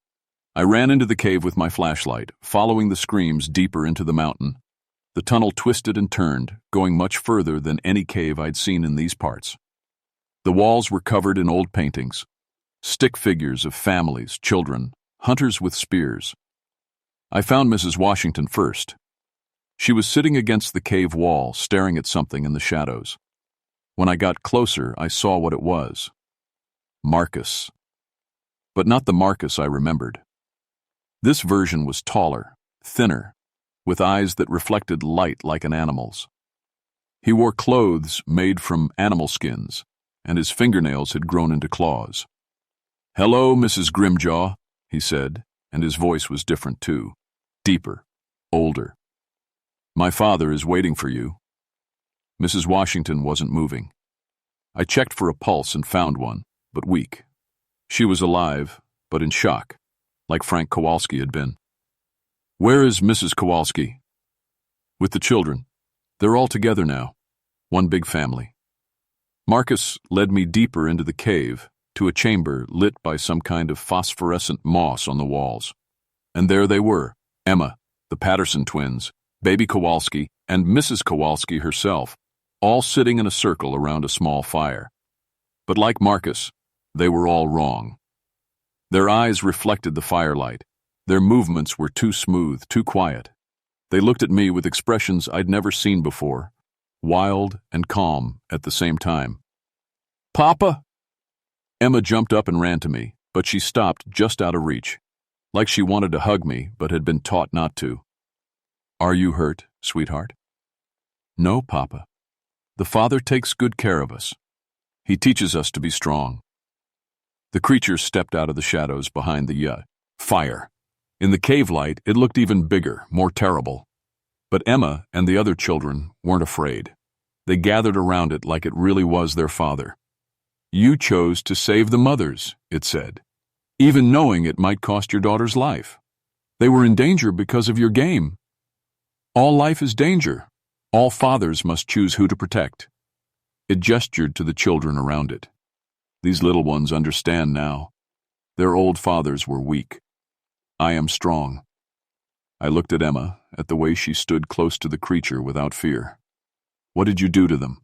I ran into the cave with my flashlight, following the screams deeper into the mountain. The tunnel twisted and turned, going much further than any cave I'd seen in these parts. The walls were covered in old paintings, stick figures of families, children, hunters with spears. I found Mrs. Washington first. She was sitting against the cave wall, staring at something in the shadows. When I got closer, I saw what it was. Marcus. But not the Marcus I remembered. This version was taller, thinner, with eyes that reflected light like an animal's. He wore clothes made from animal skins, and his fingernails had grown into claws. "Hello, Mrs. Grimjaw," he said, and his voice was different too, deeper, older. "My father is waiting for you." Mrs. Washington wasn't moving. I checked for a pulse and found one, but weak. She was alive, but in shock, like Frank Kowalski had been. "Where is Mrs. Kowalski?" "With the children. They're all together now. One big family." Marcus led me deeper into the cave, to a chamber lit by some kind of phosphorescent moss on the walls. And there they were, Emma, the Patterson twins, baby Kowalski, and Mrs. Kowalski herself, all sitting in a circle around a small fire. But like Marcus, they were all wrong. Their eyes reflected the firelight. Their movements were too smooth, too quiet. They looked at me with expressions I'd never seen before, wild and calm at the same time. "Papa?" Emma jumped up and ran to me, but she stopped just out of reach, like she wanted to hug me but had been taught not to. "Are you hurt, sweetheart?" "No, Papa. The Father takes good care of us. He teaches us to be strong." The creatures stepped out of the shadows behind the fire. In the cave light, it looked even bigger, more terrible. But Emma and the other children weren't afraid. They gathered around it like it really was their father. "You chose to save the mothers," it said, "even knowing it might cost your daughter's life. They were in danger because of your game. All life is danger. All fathers must choose who to protect." It gestured to the children around it. These little ones understand now. Their old fathers were weak. I am strong. I looked at Emma, at the way she stood close to the creature without fear. "What did you do to them?"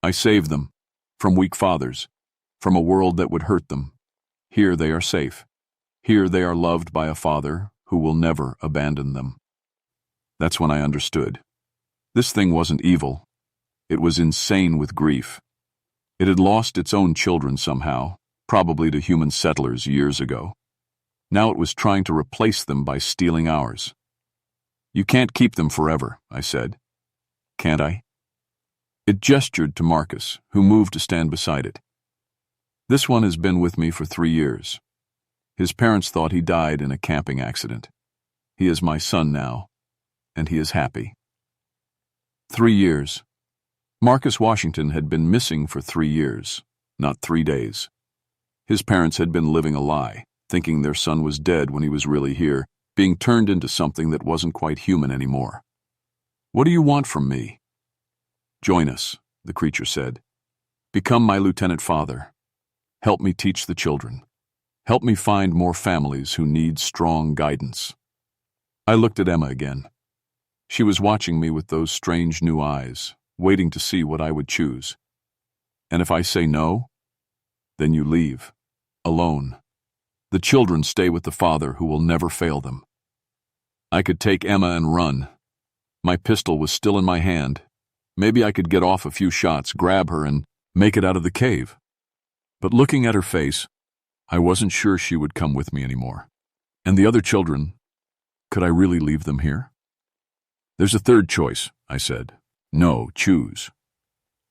"I saved them. From weak fathers, from a world that would hurt them. Here they are safe. Here they are loved by a father who will never abandon them." That's when I understood. This thing wasn't evil. It was insane with grief. It had lost its own children somehow, probably to human settlers years ago. Now it was trying to replace them by stealing ours. "You can't keep them forever," I said. "Can't I?" It gestured to Marcus, who moved to stand beside it. "This one has been with me for 3 years. His parents thought he died in a camping accident. He is my son now, and he is happy." 3 years. Marcus Washington had been missing for 3 years, not 3 days. His parents had been living a lie, thinking their son was dead when he was really here, being turned into something that wasn't quite human anymore. "What do you want from me?" "Join us," the creature said. Become my lieutenant father. Help me teach the children. Help me find more families who need strong guidance. I looked at Emma again. She was watching me with those strange new eyes, waiting to see what I would choose. And if I say no, then you leave, alone. The children stay with the father who will never fail them. I could take Emma and run. My pistol was still in my hand. Maybe I could get off a few shots, grab her, and make it out of the cave. But looking at her face, I wasn't sure she would come with me anymore. And the other children, could I really leave them here? There's a third choice, I said. No, choose.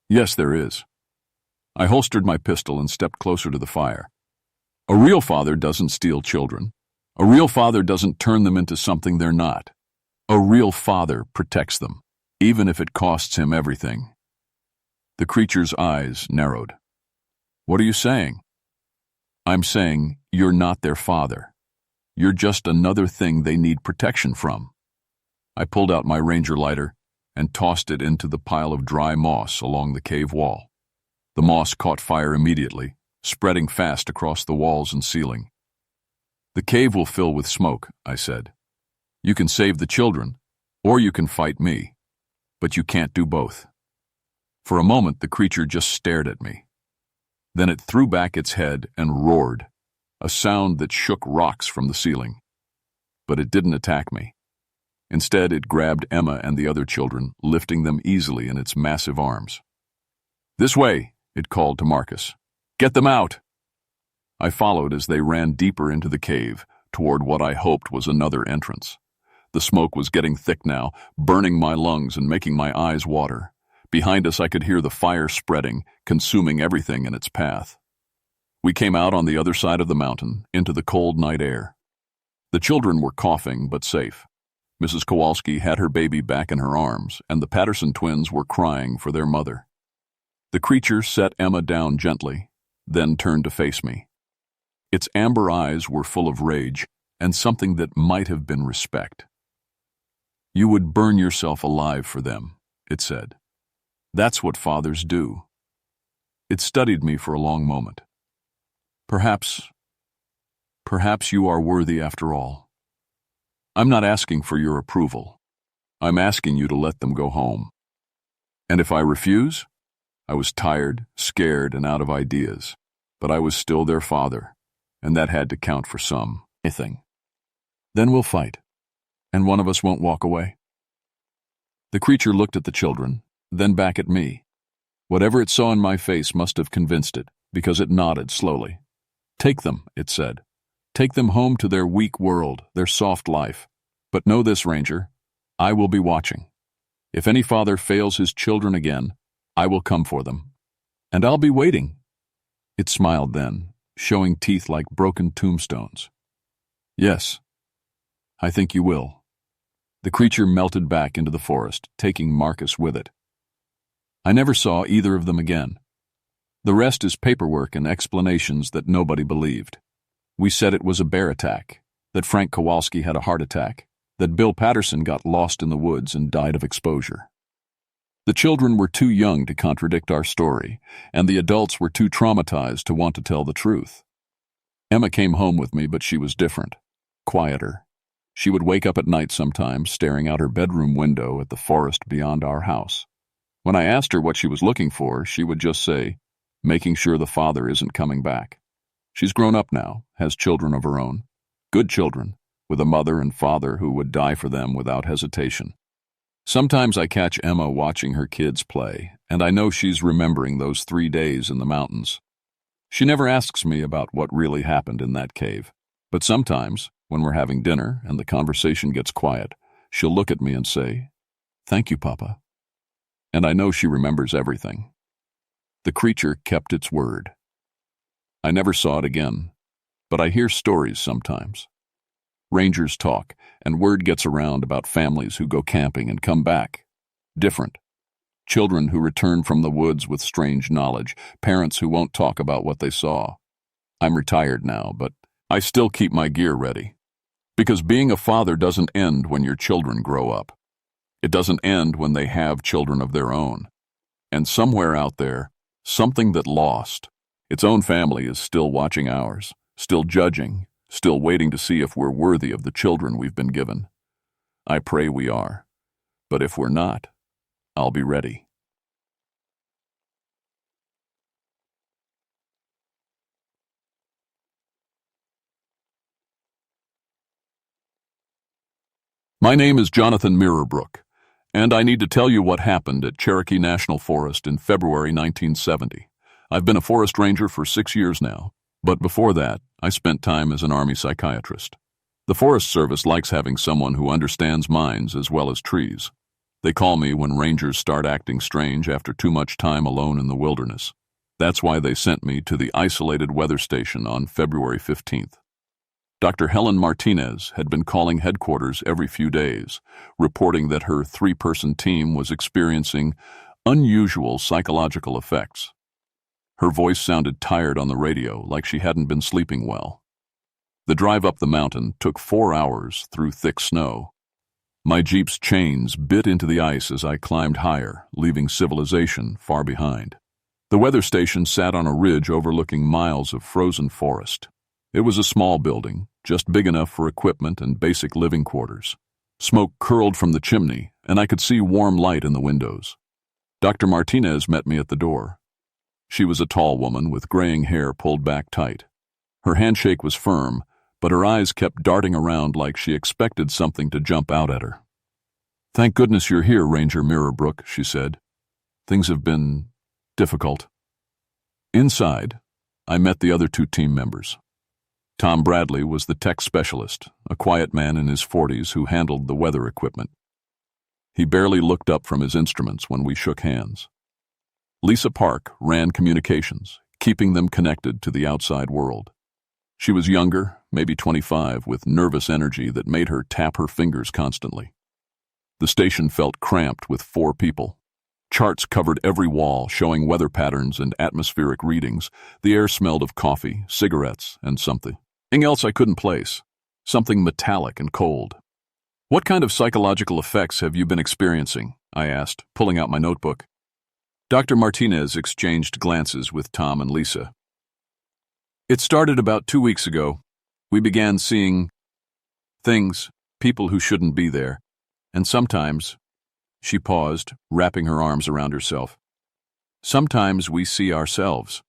Yes, there is. I holstered my pistol and stepped closer to the fire. A real father doesn't steal children. A real father doesn't turn them into something they're not. A real father protects them, even if it costs him everything. The creature's eyes narrowed. What are you saying? I'm saying you're not their father. You're just another thing they need protection from. I pulled out my ranger lighter and tossed it into the pile of dry moss along the cave wall. The moss caught fire immediately, spreading fast across the walls and ceiling. The cave will fill with smoke, I said. You can save the children, or you can fight me, but you can't do both. For a moment, the creature just stared at me. Then it threw back its head and roared, a sound that shook rocks from the ceiling. But it didn't attack me. Instead, it grabbed Emma and the other children, lifting them easily in its massive arms. This way, it called to Marcus. Get them out! I followed as they ran deeper into the cave, toward what I hoped was another entrance. The smoke was getting thick now, burning my lungs and making my eyes water. Behind us, I could hear the fire spreading, consuming everything in its path. We came out on the other side of the mountain, into the cold night air. The children were coughing, but safe. Mrs. Kowalski had her baby back in her arms, and the Patterson twins were crying for their mother. The creature set Emma down gently, then turned to face me. Its amber eyes were full of rage, and something that might have been respect. You would burn yourself alive for them, it said. That's what fathers do. It studied me for a long moment. Perhaps you are worthy after all. I'm not asking for your approval. I'm asking you to let them go home. And if I refuse, I was tired, scared, and out of ideas, but I was still their father, and that had to count for something. Then we'll fight, and one of us won't walk away. The creature looked at the children, then back at me. Whatever it saw in my face must have convinced it, because it nodded slowly. Take them, it said. Take them home to their weak world, their soft life. But know this, Ranger, I will be watching. If any father fails his children again, I will come for them. And I'll be waiting. It smiled then, showing teeth like broken tombstones. Yes, I think you will. The creature melted back into the forest, taking Marcus with it. I never saw either of them again. The rest is paperwork and explanations that nobody believed. We said it was a bear attack, that Frank Kowalski had a heart attack, that Bill Patterson got lost in the woods and died of exposure. The children were too young to contradict our story, and the adults were too traumatized to want to tell the truth. Emma came home with me, but she was different, quieter. She would wake up at night sometimes, staring out her bedroom window at the forest beyond our house. When I asked her what she was looking for, she would just say, making sure the father isn't coming back. She's grown up now, has children of her own. Good children, with a mother and father who would die for them without hesitation. Sometimes I catch Emma watching her kids play, and I know she's remembering those 3 days in the mountains. She never asks me about what really happened in that cave, but sometimes, when we're having dinner and the conversation gets quiet, she'll look at me and say, "Thank you, Papa." And I know she remembers everything. The creature kept its word. I never saw it again, but I hear stories sometimes. Rangers talk, and word gets around about families who go camping and come back. Different. Children who return from the woods with strange knowledge, parents who won't talk about what they saw. I'm retired now, but I still keep my gear ready. Because being a father doesn't end when your children grow up. It doesn't end when they have children of their own. And somewhere out there, something that lost. Its own family is still watching ours, still judging, still waiting to see if we're worthy of the children we've been given. I pray we are. But if we're not, I'll be ready. My name is Jonathan Mirrorbrook, and I need to tell you what happened at Cherokee National Forest in February 1970. I've been a forest ranger for 6 years now, but before that, I spent time as an Army psychiatrist. The Forest Service likes having someone who understands minds as well as trees. They call me when rangers start acting strange after too much time alone in the wilderness. That's why they sent me to the isolated weather station on February 15th. Dr. Helen Martinez had been calling headquarters every few days, reporting that her 3-person team was experiencing unusual psychological effects. Her voice sounded tired on the radio, like she hadn't been sleeping well. The drive up the mountain took 4 hours through thick snow. My Jeep's chains bit into the ice as I climbed higher, leaving civilization far behind. The weather station sat on a ridge overlooking miles of frozen forest. It was a small building, just big enough for equipment and basic living quarters. Smoke curled from the chimney, and I could see warm light in the windows. Dr. Martinez met me at the door. She was a tall woman with graying hair pulled back tight. Her handshake was firm, but her eyes kept darting around like she expected something to jump out at her. "Thank goodness you're here, Ranger Mirrorbrook," she said. "Things have been difficult." Inside, I met the other 2 team members. Tom Bradley was the tech specialist, a quiet man in his 40s who handled the weather equipment. He barely looked up from his instruments when we shook hands. Lisa Park ran communications, keeping them connected to the outside world. She was younger, maybe 25, with nervous energy that made her tap her fingers constantly. The station felt cramped with 4 people. Charts covered every wall, showing weather patterns and atmospheric readings. The air smelled of coffee, cigarettes, and something else I couldn't place. Something metallic and cold. "What kind of psychological effects have you been experiencing?" I asked, pulling out my notebook. Dr. Martinez exchanged glances with Tom and Lisa. "It started about 2 weeks ago. We began seeing things, people who shouldn't be there, and sometimes," she paused, wrapping her arms around herself, "sometimes we see ourselves."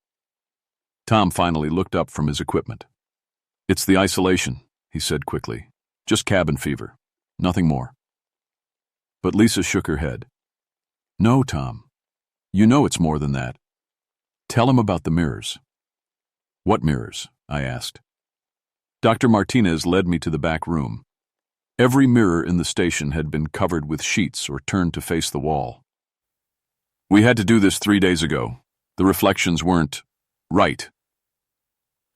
Tom finally looked up from his equipment. "It's the isolation," he said quickly. "Just cabin fever. Nothing more." But Lisa shook her head. "No, Tom. You know it's more than that. Tell him about the mirrors." "What mirrors?" I asked. Dr. Martinez led me to the back room. Every mirror in the station had been covered with sheets or turned to face the wall. "We had to do this 3 days ago. The reflections weren't right."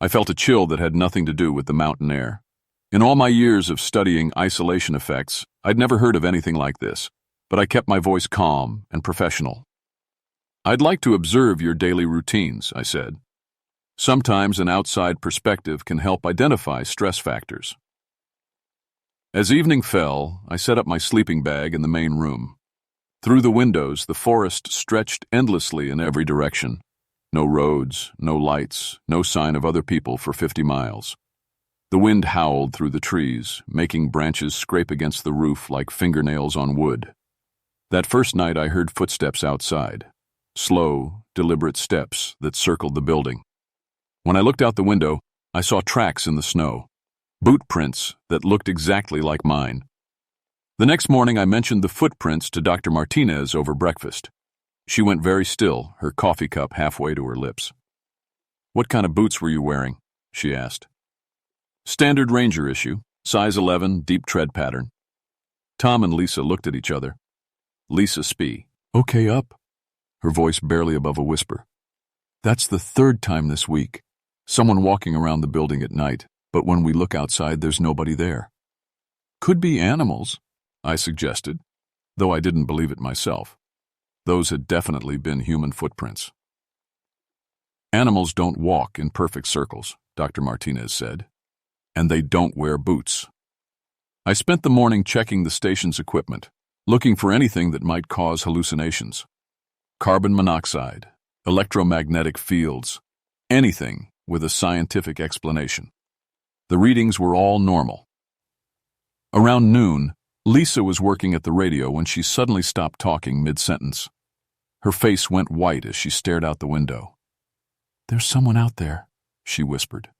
I felt a chill that had nothing to do with the mountain air. In all my years of studying isolation effects, I'd never heard of anything like this, but I kept my voice calm and professional. "I'd like to observe your daily routines," I said. "Sometimes an outside perspective can help identify stress factors." As evening fell, I set up my sleeping bag in the main room. Through the windows, the forest stretched endlessly in every direction. No roads, no lights, no sign of other people for 50 miles. The wind howled through the trees, making branches scrape against the roof like fingernails on wood. That first night I heard footsteps outside. Slow, deliberate steps that circled the building. When I looked out the window, I saw tracks in the snow. Boot prints that looked exactly like mine. The next morning I mentioned the footprints to Dr. Martinez over breakfast. She went very still, her coffee cup halfway to her lips. "What kind of boots were you wearing?" she asked. "Standard Ranger issue, size 11, deep tread pattern." Tom and Lisa looked at each other. Lisa Spee. "Okay, up," her voice barely above a whisper. "That's the 3rd time this week. Someone walking around the building at night, but when we look outside, there's nobody there." "Could be animals," I suggested, though I didn't believe it myself. Those had definitely been human footprints. "Animals don't walk in perfect circles," Dr. Martinez said, "and they don't wear boots." I spent the morning checking the station's equipment, looking for anything that might cause hallucinations. carbon monoxide, electromagnetic fields, anything with a scientific explanation. The readings were all normal. Around noon, Lisa was working at the radio when she suddenly stopped talking mid-sentence. Her face went white as she stared out the window. "There's someone out there," she whispered.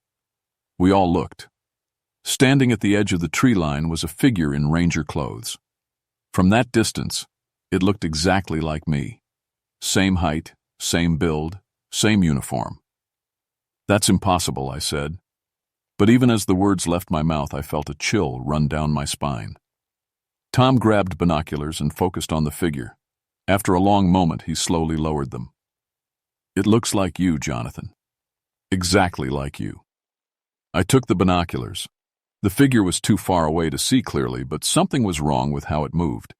We all looked. Standing at the edge of the tree line was a figure in ranger clothes. From that distance, it looked exactly like me. Same height, same build, same uniform. "That's impossible," I said. But even as the words left my mouth, I felt a chill run down my spine. Tom grabbed binoculars and focused on the figure. After a long moment, he slowly lowered them. "It looks like you, Jonathan. Exactly like you." I took the binoculars. The figure was too far away to see clearly, but something was wrong with how it moved.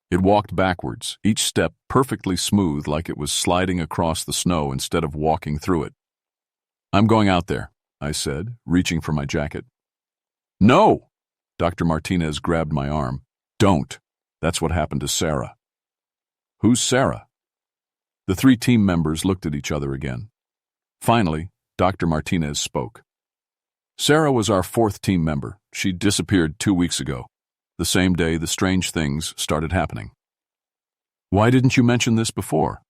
It walked backwards, each step perfectly smooth, like it was sliding across the snow instead of walking through it. "I'm going out there," I said, reaching for my jacket. "No!" Dr. Martinez grabbed my arm. "Don't. That's what happened to Sarah." "Who's Sarah?" The 3 team members looked at each other again. Finally, Dr. Martinez spoke. "Sarah was our 4th team member. She disappeared 2 weeks ago, the same day the strange things started happening." "Why didn't you mention this before?"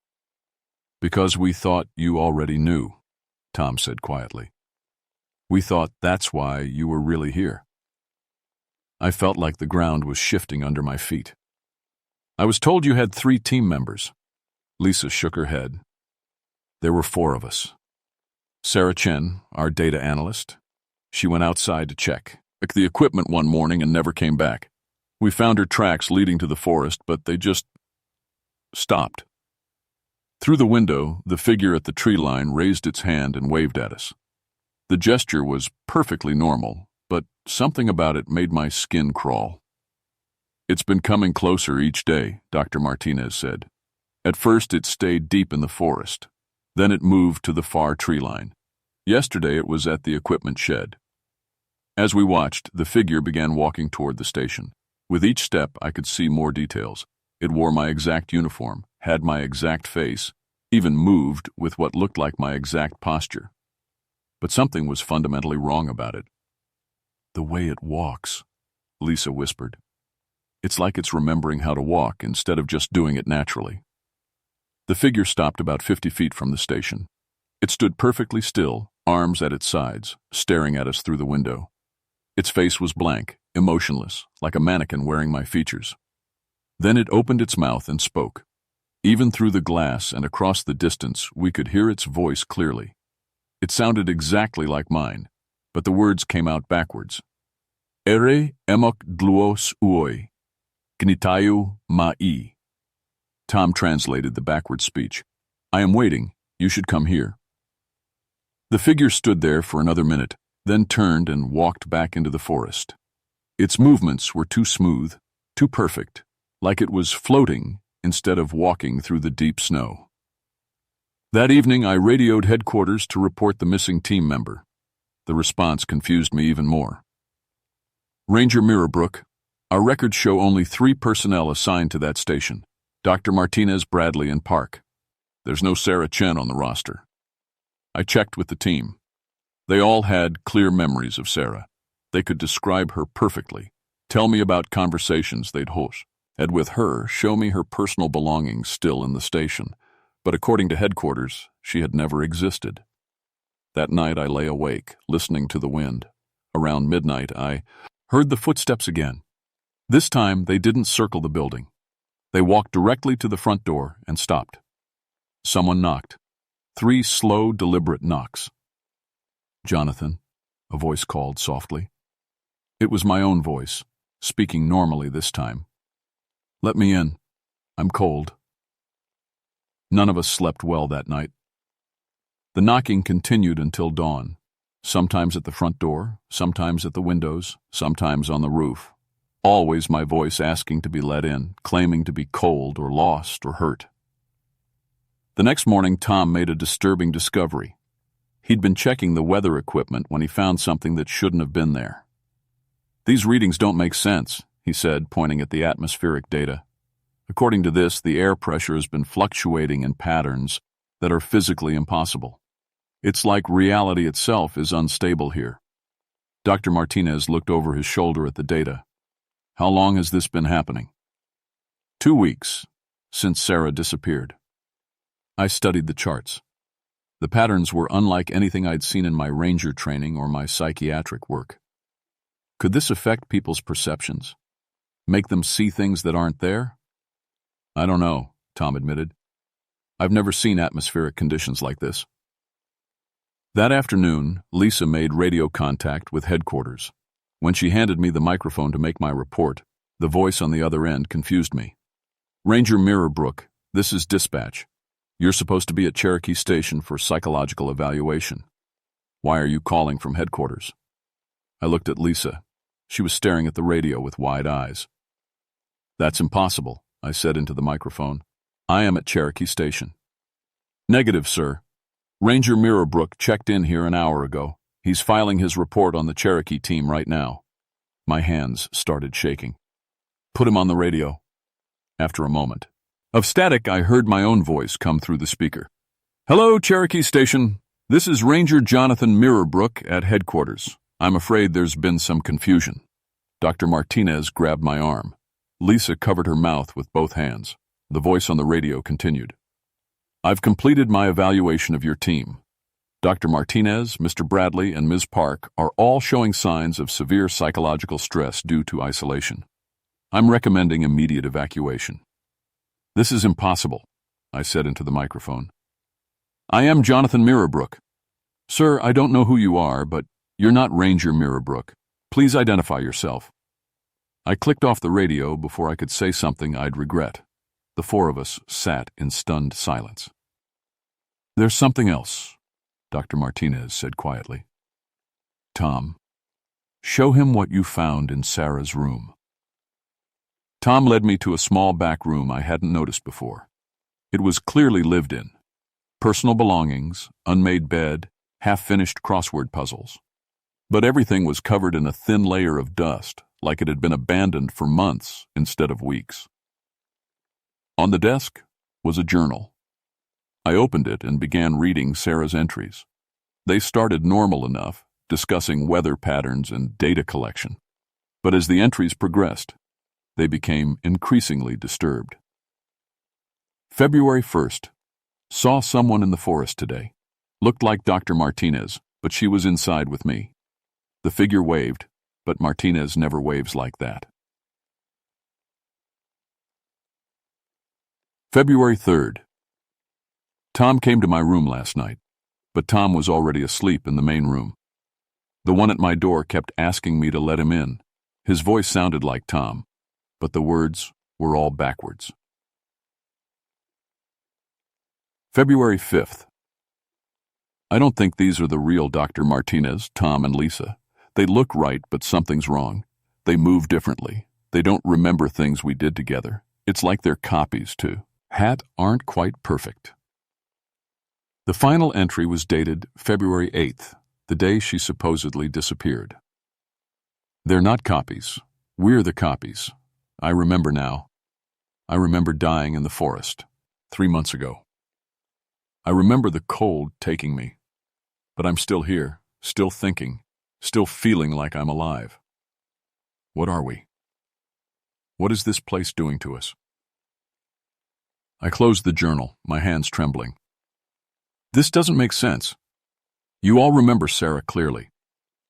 "Because we thought you already knew," Tom said quietly. "We thought that's why you were really here." I felt like the ground was shifting under my feet. "I was told you had 3 team members." Lisa shook her head. "There were 4 of us. Sarah Chen, our data analyst. She went outside to check the equipment one morning and never came back. We found her tracks leading to the forest, but they just stopped." Through the window, the figure at the tree line raised its hand and waved at us. The gesture was perfectly normal, but something about it made my skin crawl. "It's been coming closer each day," Dr. Martinez said. "At first it stayed deep in the forest. Then it moved to the far tree line. Yesterday it was at the equipment shed." As we watched, the figure began walking toward the station. With each step, I could see more details. It wore my exact uniform, had my exact face, even moved with what looked like my exact posture. But something was fundamentally wrong about it. "The way it walks," Lisa whispered. "It's like it's remembering how to walk instead of just doing it naturally." The figure stopped about 50 feet from the station. It stood perfectly still, arms at its sides, staring at us through the window. Its face was blank, emotionless, like a mannequin wearing my features. Then it opened its mouth and spoke. Even through the glass and across the distance, we could hear its voice clearly. It sounded exactly like mine, but the words came out backwards. "Ere emok dluos uoi, gnitayu ma'i." Tom translated the backward speech. "I am waiting. You should come here." The figure stood there for another minute, then turned and walked back into the forest. Its movements were too smooth, too perfect, like it was floating instead of walking through the deep snow. That evening, I radioed headquarters to report the missing team member. The response confused me even more. "Ranger Mirrorbrook, our records show only 3 personnel assigned to that station, Dr. Martinez, Bradley, and Park. There's no Sarah Chen on the roster." I checked with the team. They all had clear memories of Sarah. They could describe her perfectly, tell me about conversations they'd had with her, show me her personal belongings still in the station. But according to headquarters, she had never existed. That night I lay awake, listening to the wind. Around midnight, I heard the footsteps again. This time, they didn't circle the building. They walked directly to the front door and stopped. Someone knocked. 3 slow, deliberate knocks. "Jonathan," a voice called softly. It was my own voice, speaking normally this time. "Let me in. I'm cold." None of us slept well that night. The knocking continued until dawn, sometimes at the front door, sometimes at the windows, sometimes on the roof. Always my voice asking to be let in, claiming to be cold or lost or hurt. The next morning, Tom made a disturbing discovery. He'd been checking the weather equipment when he found something that shouldn't have been there. "These readings don't make sense," he said, pointing at the atmospheric data. According to this, the air pressure has been fluctuating in patterns that are physically impossible. It's like reality itself is unstable here. Dr. Martinez looked over his shoulder at the data. How long has this been happening? 2 weeks, since Sarah disappeared. I studied the charts. The patterns were unlike anything I'd seen in my ranger training or my psychiatric work. Could this affect people's perceptions? Make them see things that aren't there? I don't know, Tom admitted. I've never seen atmospheric conditions like this. That afternoon, Lisa made radio contact with headquarters. When she handed me the microphone to make my report, the voice on the other end confused me. Ranger Mirrorbrook, this is dispatch. You're supposed to be at Cherokee Station for psychological evaluation. Why are you calling from headquarters? I looked at Lisa. She was staring at the radio with wide eyes. That's impossible, I said into the microphone. I am at Cherokee Station. Negative, sir. Ranger Mirrorbrook checked in here an hour ago. He's filing his report on the Cherokee team right now. My hands started shaking. Put him on the radio. After a moment of static, I heard my own voice come through the speaker. Hello, Cherokee Station. This is Ranger Jonathan Mirrorbrook at headquarters. I'm afraid there's been some confusion. Dr. Martinez grabbed my arm. Lisa covered her mouth with both hands. The voice on the radio continued. I've completed my evaluation of your team. Dr. Martinez, Mr. Bradley, and Ms. Park are all showing signs of severe psychological stress due to isolation. I'm recommending immediate evacuation. This is impossible, I said into the microphone. I am Jonathan Mirrorbrook. Sir, I don't know who you are, but you're not Ranger Mirrorbrook. Please identify yourself. I clicked off the radio before I could say something I'd regret. The four of us sat in stunned silence. There's something else, Dr. Martinez said quietly. Tom, show him what you found in Sarah's room. Tom led me to a small back room I hadn't noticed before. It was clearly lived in. Personal belongings, unmade bed, half-finished crossword puzzles. But everything was covered in a thin layer of dust, like it had been abandoned for months instead of weeks. On the desk was a journal. I opened it and began reading Sarah's entries. They started normal enough, discussing weather patterns and data collection. But as the entries progressed, they became increasingly disturbed. February 1st. Saw someone in the forest today. Looked like Dr. Martinez, but she was inside with me. The figure waved, but Martinez never waves like that. February 3rd. Tom came to my room last night, but Tom was already asleep in the main room. The one at my door kept asking me to let him in. His voice sounded like Tom, but the words were all backwards. February 5th. I don't think these are the real Dr. Martinez, Tom, and Lisa. They look right, but something's wrong. They move differently. They don't remember things we did together. It's like they're copies, too. Aren't quite perfect. The final entry was dated February 8th, the day she supposedly disappeared. They're not copies. We're the copies. I remember now. I remember dying in the forest 3 months ago. I remember the cold taking me. But I'm still here, still thinking, still feeling like I'm alive. What are we? What is this place doing to us? I closed the journal, my hands trembling. This doesn't make sense. You all remember Sarah clearly.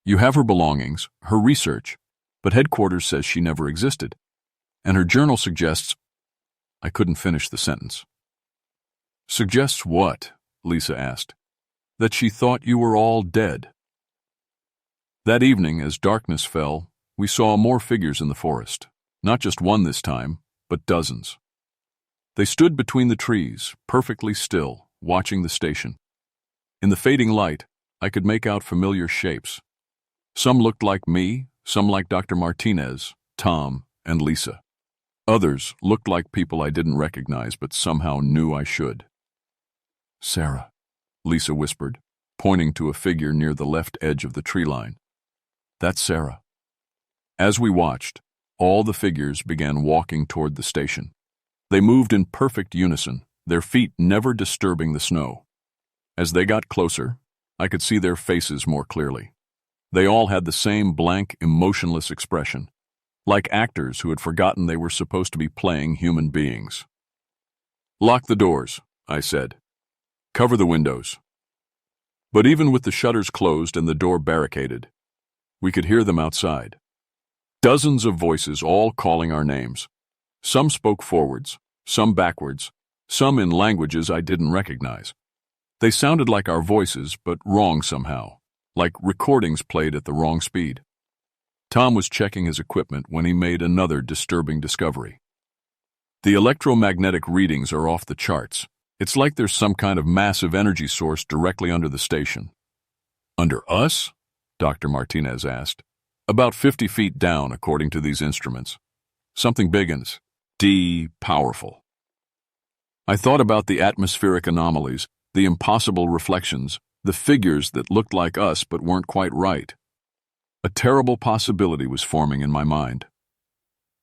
You have her belongings, her research, but headquarters says she never existed. And her journal suggests... I couldn't finish the sentence. Suggests what? Lisa asked. That she thought you were all dead. That evening, as darkness fell, we saw more figures in the forest. Not just one this time, but dozens. They stood between the trees, perfectly still, watching the station. In the fading light, I could make out familiar shapes. Some looked like me, some like Dr. Martinez, Tom, and Lisa. Others looked like people I didn't recognize but somehow knew I should. Sarah, Lisa whispered, pointing to a figure near the left edge of the tree line. That's Sarah. As we watched, all the figures began walking toward the station. They moved in perfect unison, their feet never disturbing the snow. As they got closer, I could see their faces more clearly. They all had the same blank, emotionless expression, like actors who had forgotten they were supposed to be playing human beings. "Lock the doors," I said. "Cover the windows." But even with the shutters closed and the door barricaded, we could hear them outside. Dozens of voices all calling our names. Some spoke forwards, some backwards, some in languages I didn't recognize. They sounded like our voices, but wrong somehow, like recordings played at the wrong speed. Tom was checking his equipment when he made another disturbing discovery. The electromagnetic readings are off the charts. It's like there's some kind of massive energy source directly under the station. "Under us?" Dr. Martinez asked. "About 50 feet down, according to these instruments. Something big and powerful." I thought about the atmospheric anomalies, the impossible reflections, the figures that looked like us but weren't quite right. A terrible possibility was forming in my mind.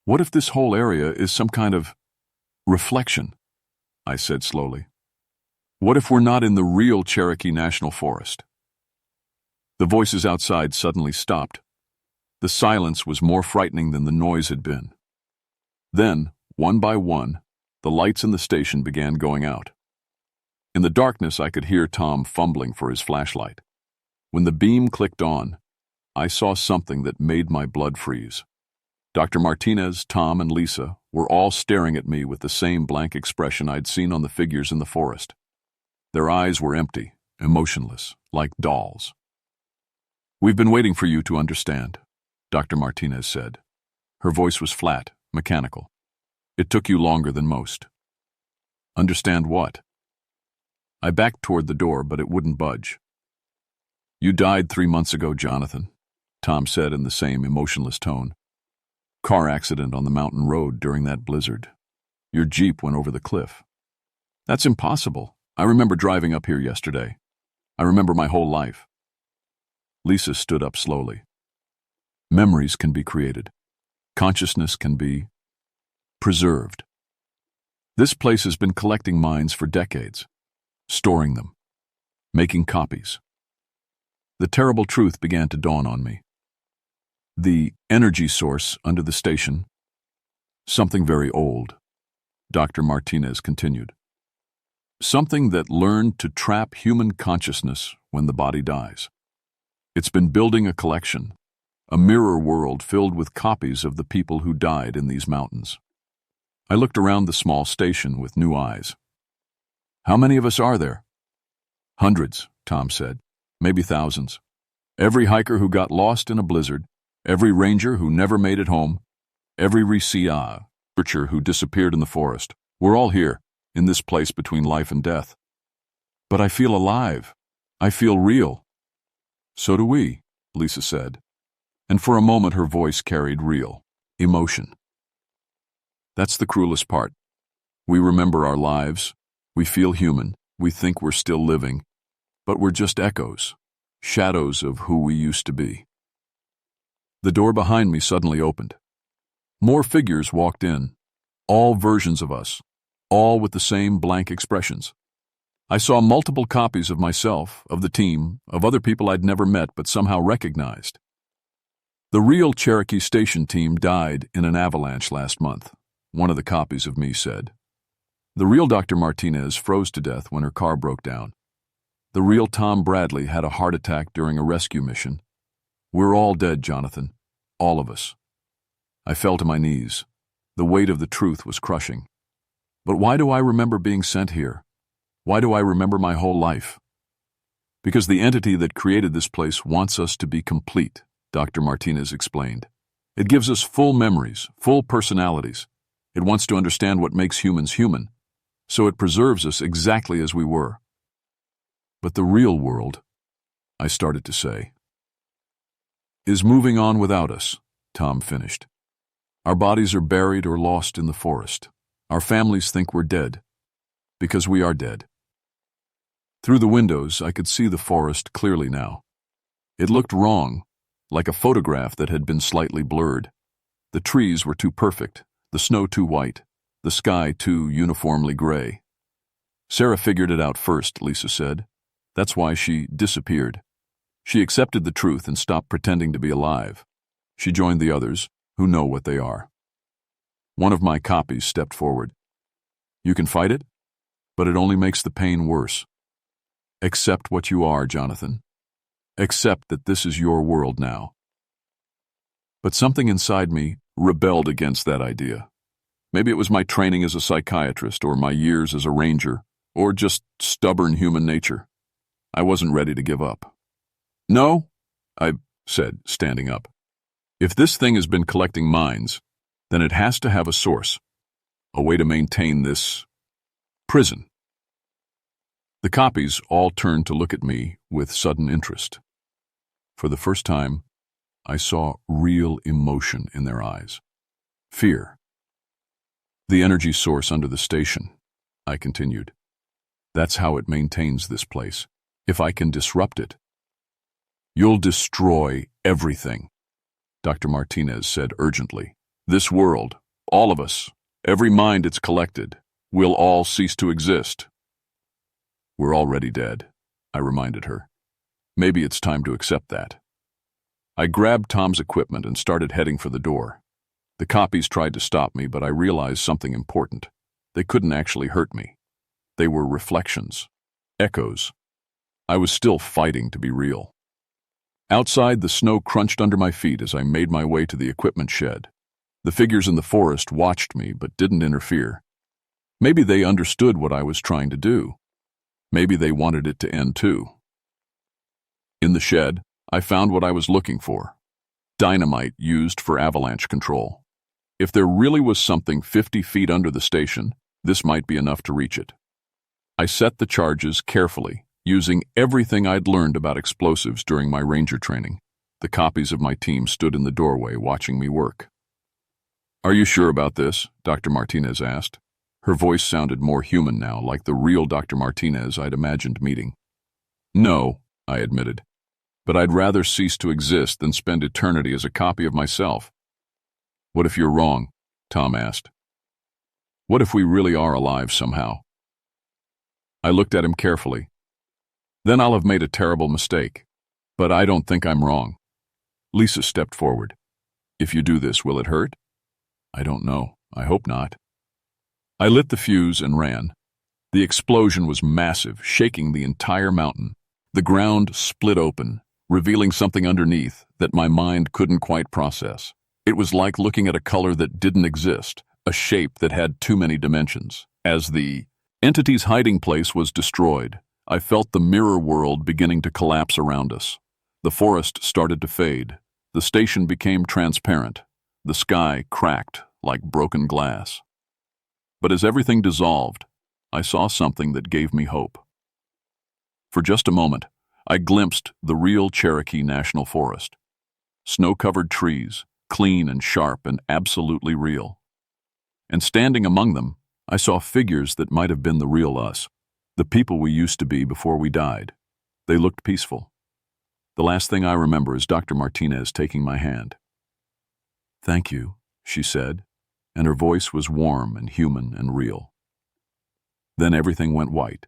What if this whole area is some kind of reflection? I said slowly. What if we're not in the real Cherokee National Forest? The voices outside suddenly stopped. The silence was more frightening than the noise had been. Then, one by one, the lights in the station began going out. In the darkness, I could hear Tom fumbling for his flashlight. When the beam clicked on, I saw something that made my blood freeze. Dr. Martinez, Tom, and Lisa were all staring at me with the same blank expression I'd seen on the figures in the forest. Their eyes were empty, emotionless, like dolls. "We've been waiting for you to understand," Dr. Martinez said. Her voice was flat, mechanical. "It took you longer than most." "Understand what?" I backed toward the door, but it wouldn't budge. "You died 3 months ago, Jonathan," Tom said in the same emotionless tone. "Car accident on the mountain road during that blizzard. Your Jeep went over the cliff." "That's impossible. I remember driving up here yesterday. I remember my whole life." Lisa stood up slowly. "Memories can be created. Consciousness can be preserved. This place has been collecting minds for decades, storing them, making copies." The terrible truth began to dawn on me. The energy source under the station, something very old, Dr. Martinez continued. Something that learned to trap human consciousness when the body dies. It's been building a collection, a mirror world filled with copies of the people who died in these mountains. I looked around the small station with new eyes. "How many of us are there?" "Hundreds," Tom said. "Maybe thousands. Every hiker who got lost in a blizzard, every ranger who never made it home, every researcher who disappeared in the forest. We're all here, in this place between life and death. But I feel alive. I feel real." "So do we," Lisa said. And for a moment her voice carried real emotion. "That's the cruelest part. We remember our lives. We feel human. We think we're still living. But we're just echoes, shadows of who we used to be." The door behind me suddenly opened. More figures walked in, all versions of us, all with the same blank expressions. I saw multiple copies of myself, of the team, of other people I'd never met but somehow recognized. "The real Cherokee Station team died in an avalanche last month," one of the copies of me said. "The real Dr. Martinez froze to death when her car broke down. The real Tom Bradley had a heart attack during a rescue mission. We're all dead, Jonathan. All of us." I fell to my knees. The weight of the truth was crushing. But why do I remember being sent here? Why do I remember my whole life? "Because the entity that created this place wants us to be complete," Dr. Martinez explained. "It gives us full memories, full personalities. It wants to understand what makes humans human, so it preserves us exactly as we were." "But the real world," I started to say, "is moving on without us," Tom finished. "Our bodies are buried or lost in the forest. Our families think we're dead, because we are dead." Through the windows, I could see the forest clearly now. It looked wrong, like a photograph that had been slightly blurred. The trees were too perfect, the snow too white, the sky too uniformly gray. Sarah figured it out first, Lisa said. That's why she disappeared. She accepted the truth and stopped pretending to be alive. She joined the others, who know what they are. One of my copies stepped forward. You can fight it, but it only makes the pain worse. Accept what you are, Jonathan. Accept that this is your world now. But something inside me rebelled against that idea. Maybe it was my training as a psychiatrist, or my years as a ranger, or just stubborn human nature. I wasn't ready to give up. No, I said, standing up. If this thing has been collecting minds, then it has to have a source, a way to maintain this prison. The copies all turned to look at me with sudden interest. For the first time, I saw real emotion in their eyes. Fear. The energy source under the station, I continued. That's how it maintains this place. If I can disrupt it, you'll destroy everything, Dr. Martinez said urgently. This world, all of us, every mind it's collected, will all cease to exist. We're already dead, I reminded her. Maybe it's time to accept that. I grabbed Tom's equipment and started heading for the door. The copies tried to stop me, but I realized something important. They couldn't actually hurt me. They were reflections, echoes. I was still fighting to be real. Outside, the snow crunched under my feet as I made my way to the equipment shed. The figures in the forest watched me but didn't interfere. Maybe they understood what I was trying to do. Maybe they wanted it to end too. In the shed, I found what I was looking for: dynamite used for avalanche control. If there really was something 50 feet under the station, this might be enough to reach it. I set the charges carefully, using everything I'd learned about explosives during my ranger training. The copies of my team stood in the doorway watching me work. Are you sure about this? Dr. Martinez asked. Her voice sounded more human now, like the real Dr. Martinez I'd imagined meeting. No, I admitted, but I'd rather cease to exist than spend eternity as a copy of myself. What if you're wrong? Tom asked. What if we really are alive somehow? I looked at him carefully. Then I'll have made a terrible mistake. But I don't think I'm wrong. Lisa stepped forward. If you do this, will it hurt? I don't know. I hope not. I lit the fuse and ran. The explosion was massive, shaking the entire mountain. The ground split open, revealing something underneath that my mind couldn't quite process. It was like looking at a color that didn't exist, a shape that had too many dimensions. As the entity's hiding place was destroyed, I felt the mirror world beginning to collapse around us. The forest started to fade. The station became transparent. The sky cracked like broken glass. But as everything dissolved, I saw something that gave me hope. For just a moment, I glimpsed the real Cherokee National Forest. Snow-covered trees, clean and sharp and absolutely real. And standing among them, I saw figures that might have been the real us, the people we used to be before we died. They looked peaceful. The last thing I remember is Dr. Martinez taking my hand. Thank you, she said, and her voice was warm and human and real. Then everything went white.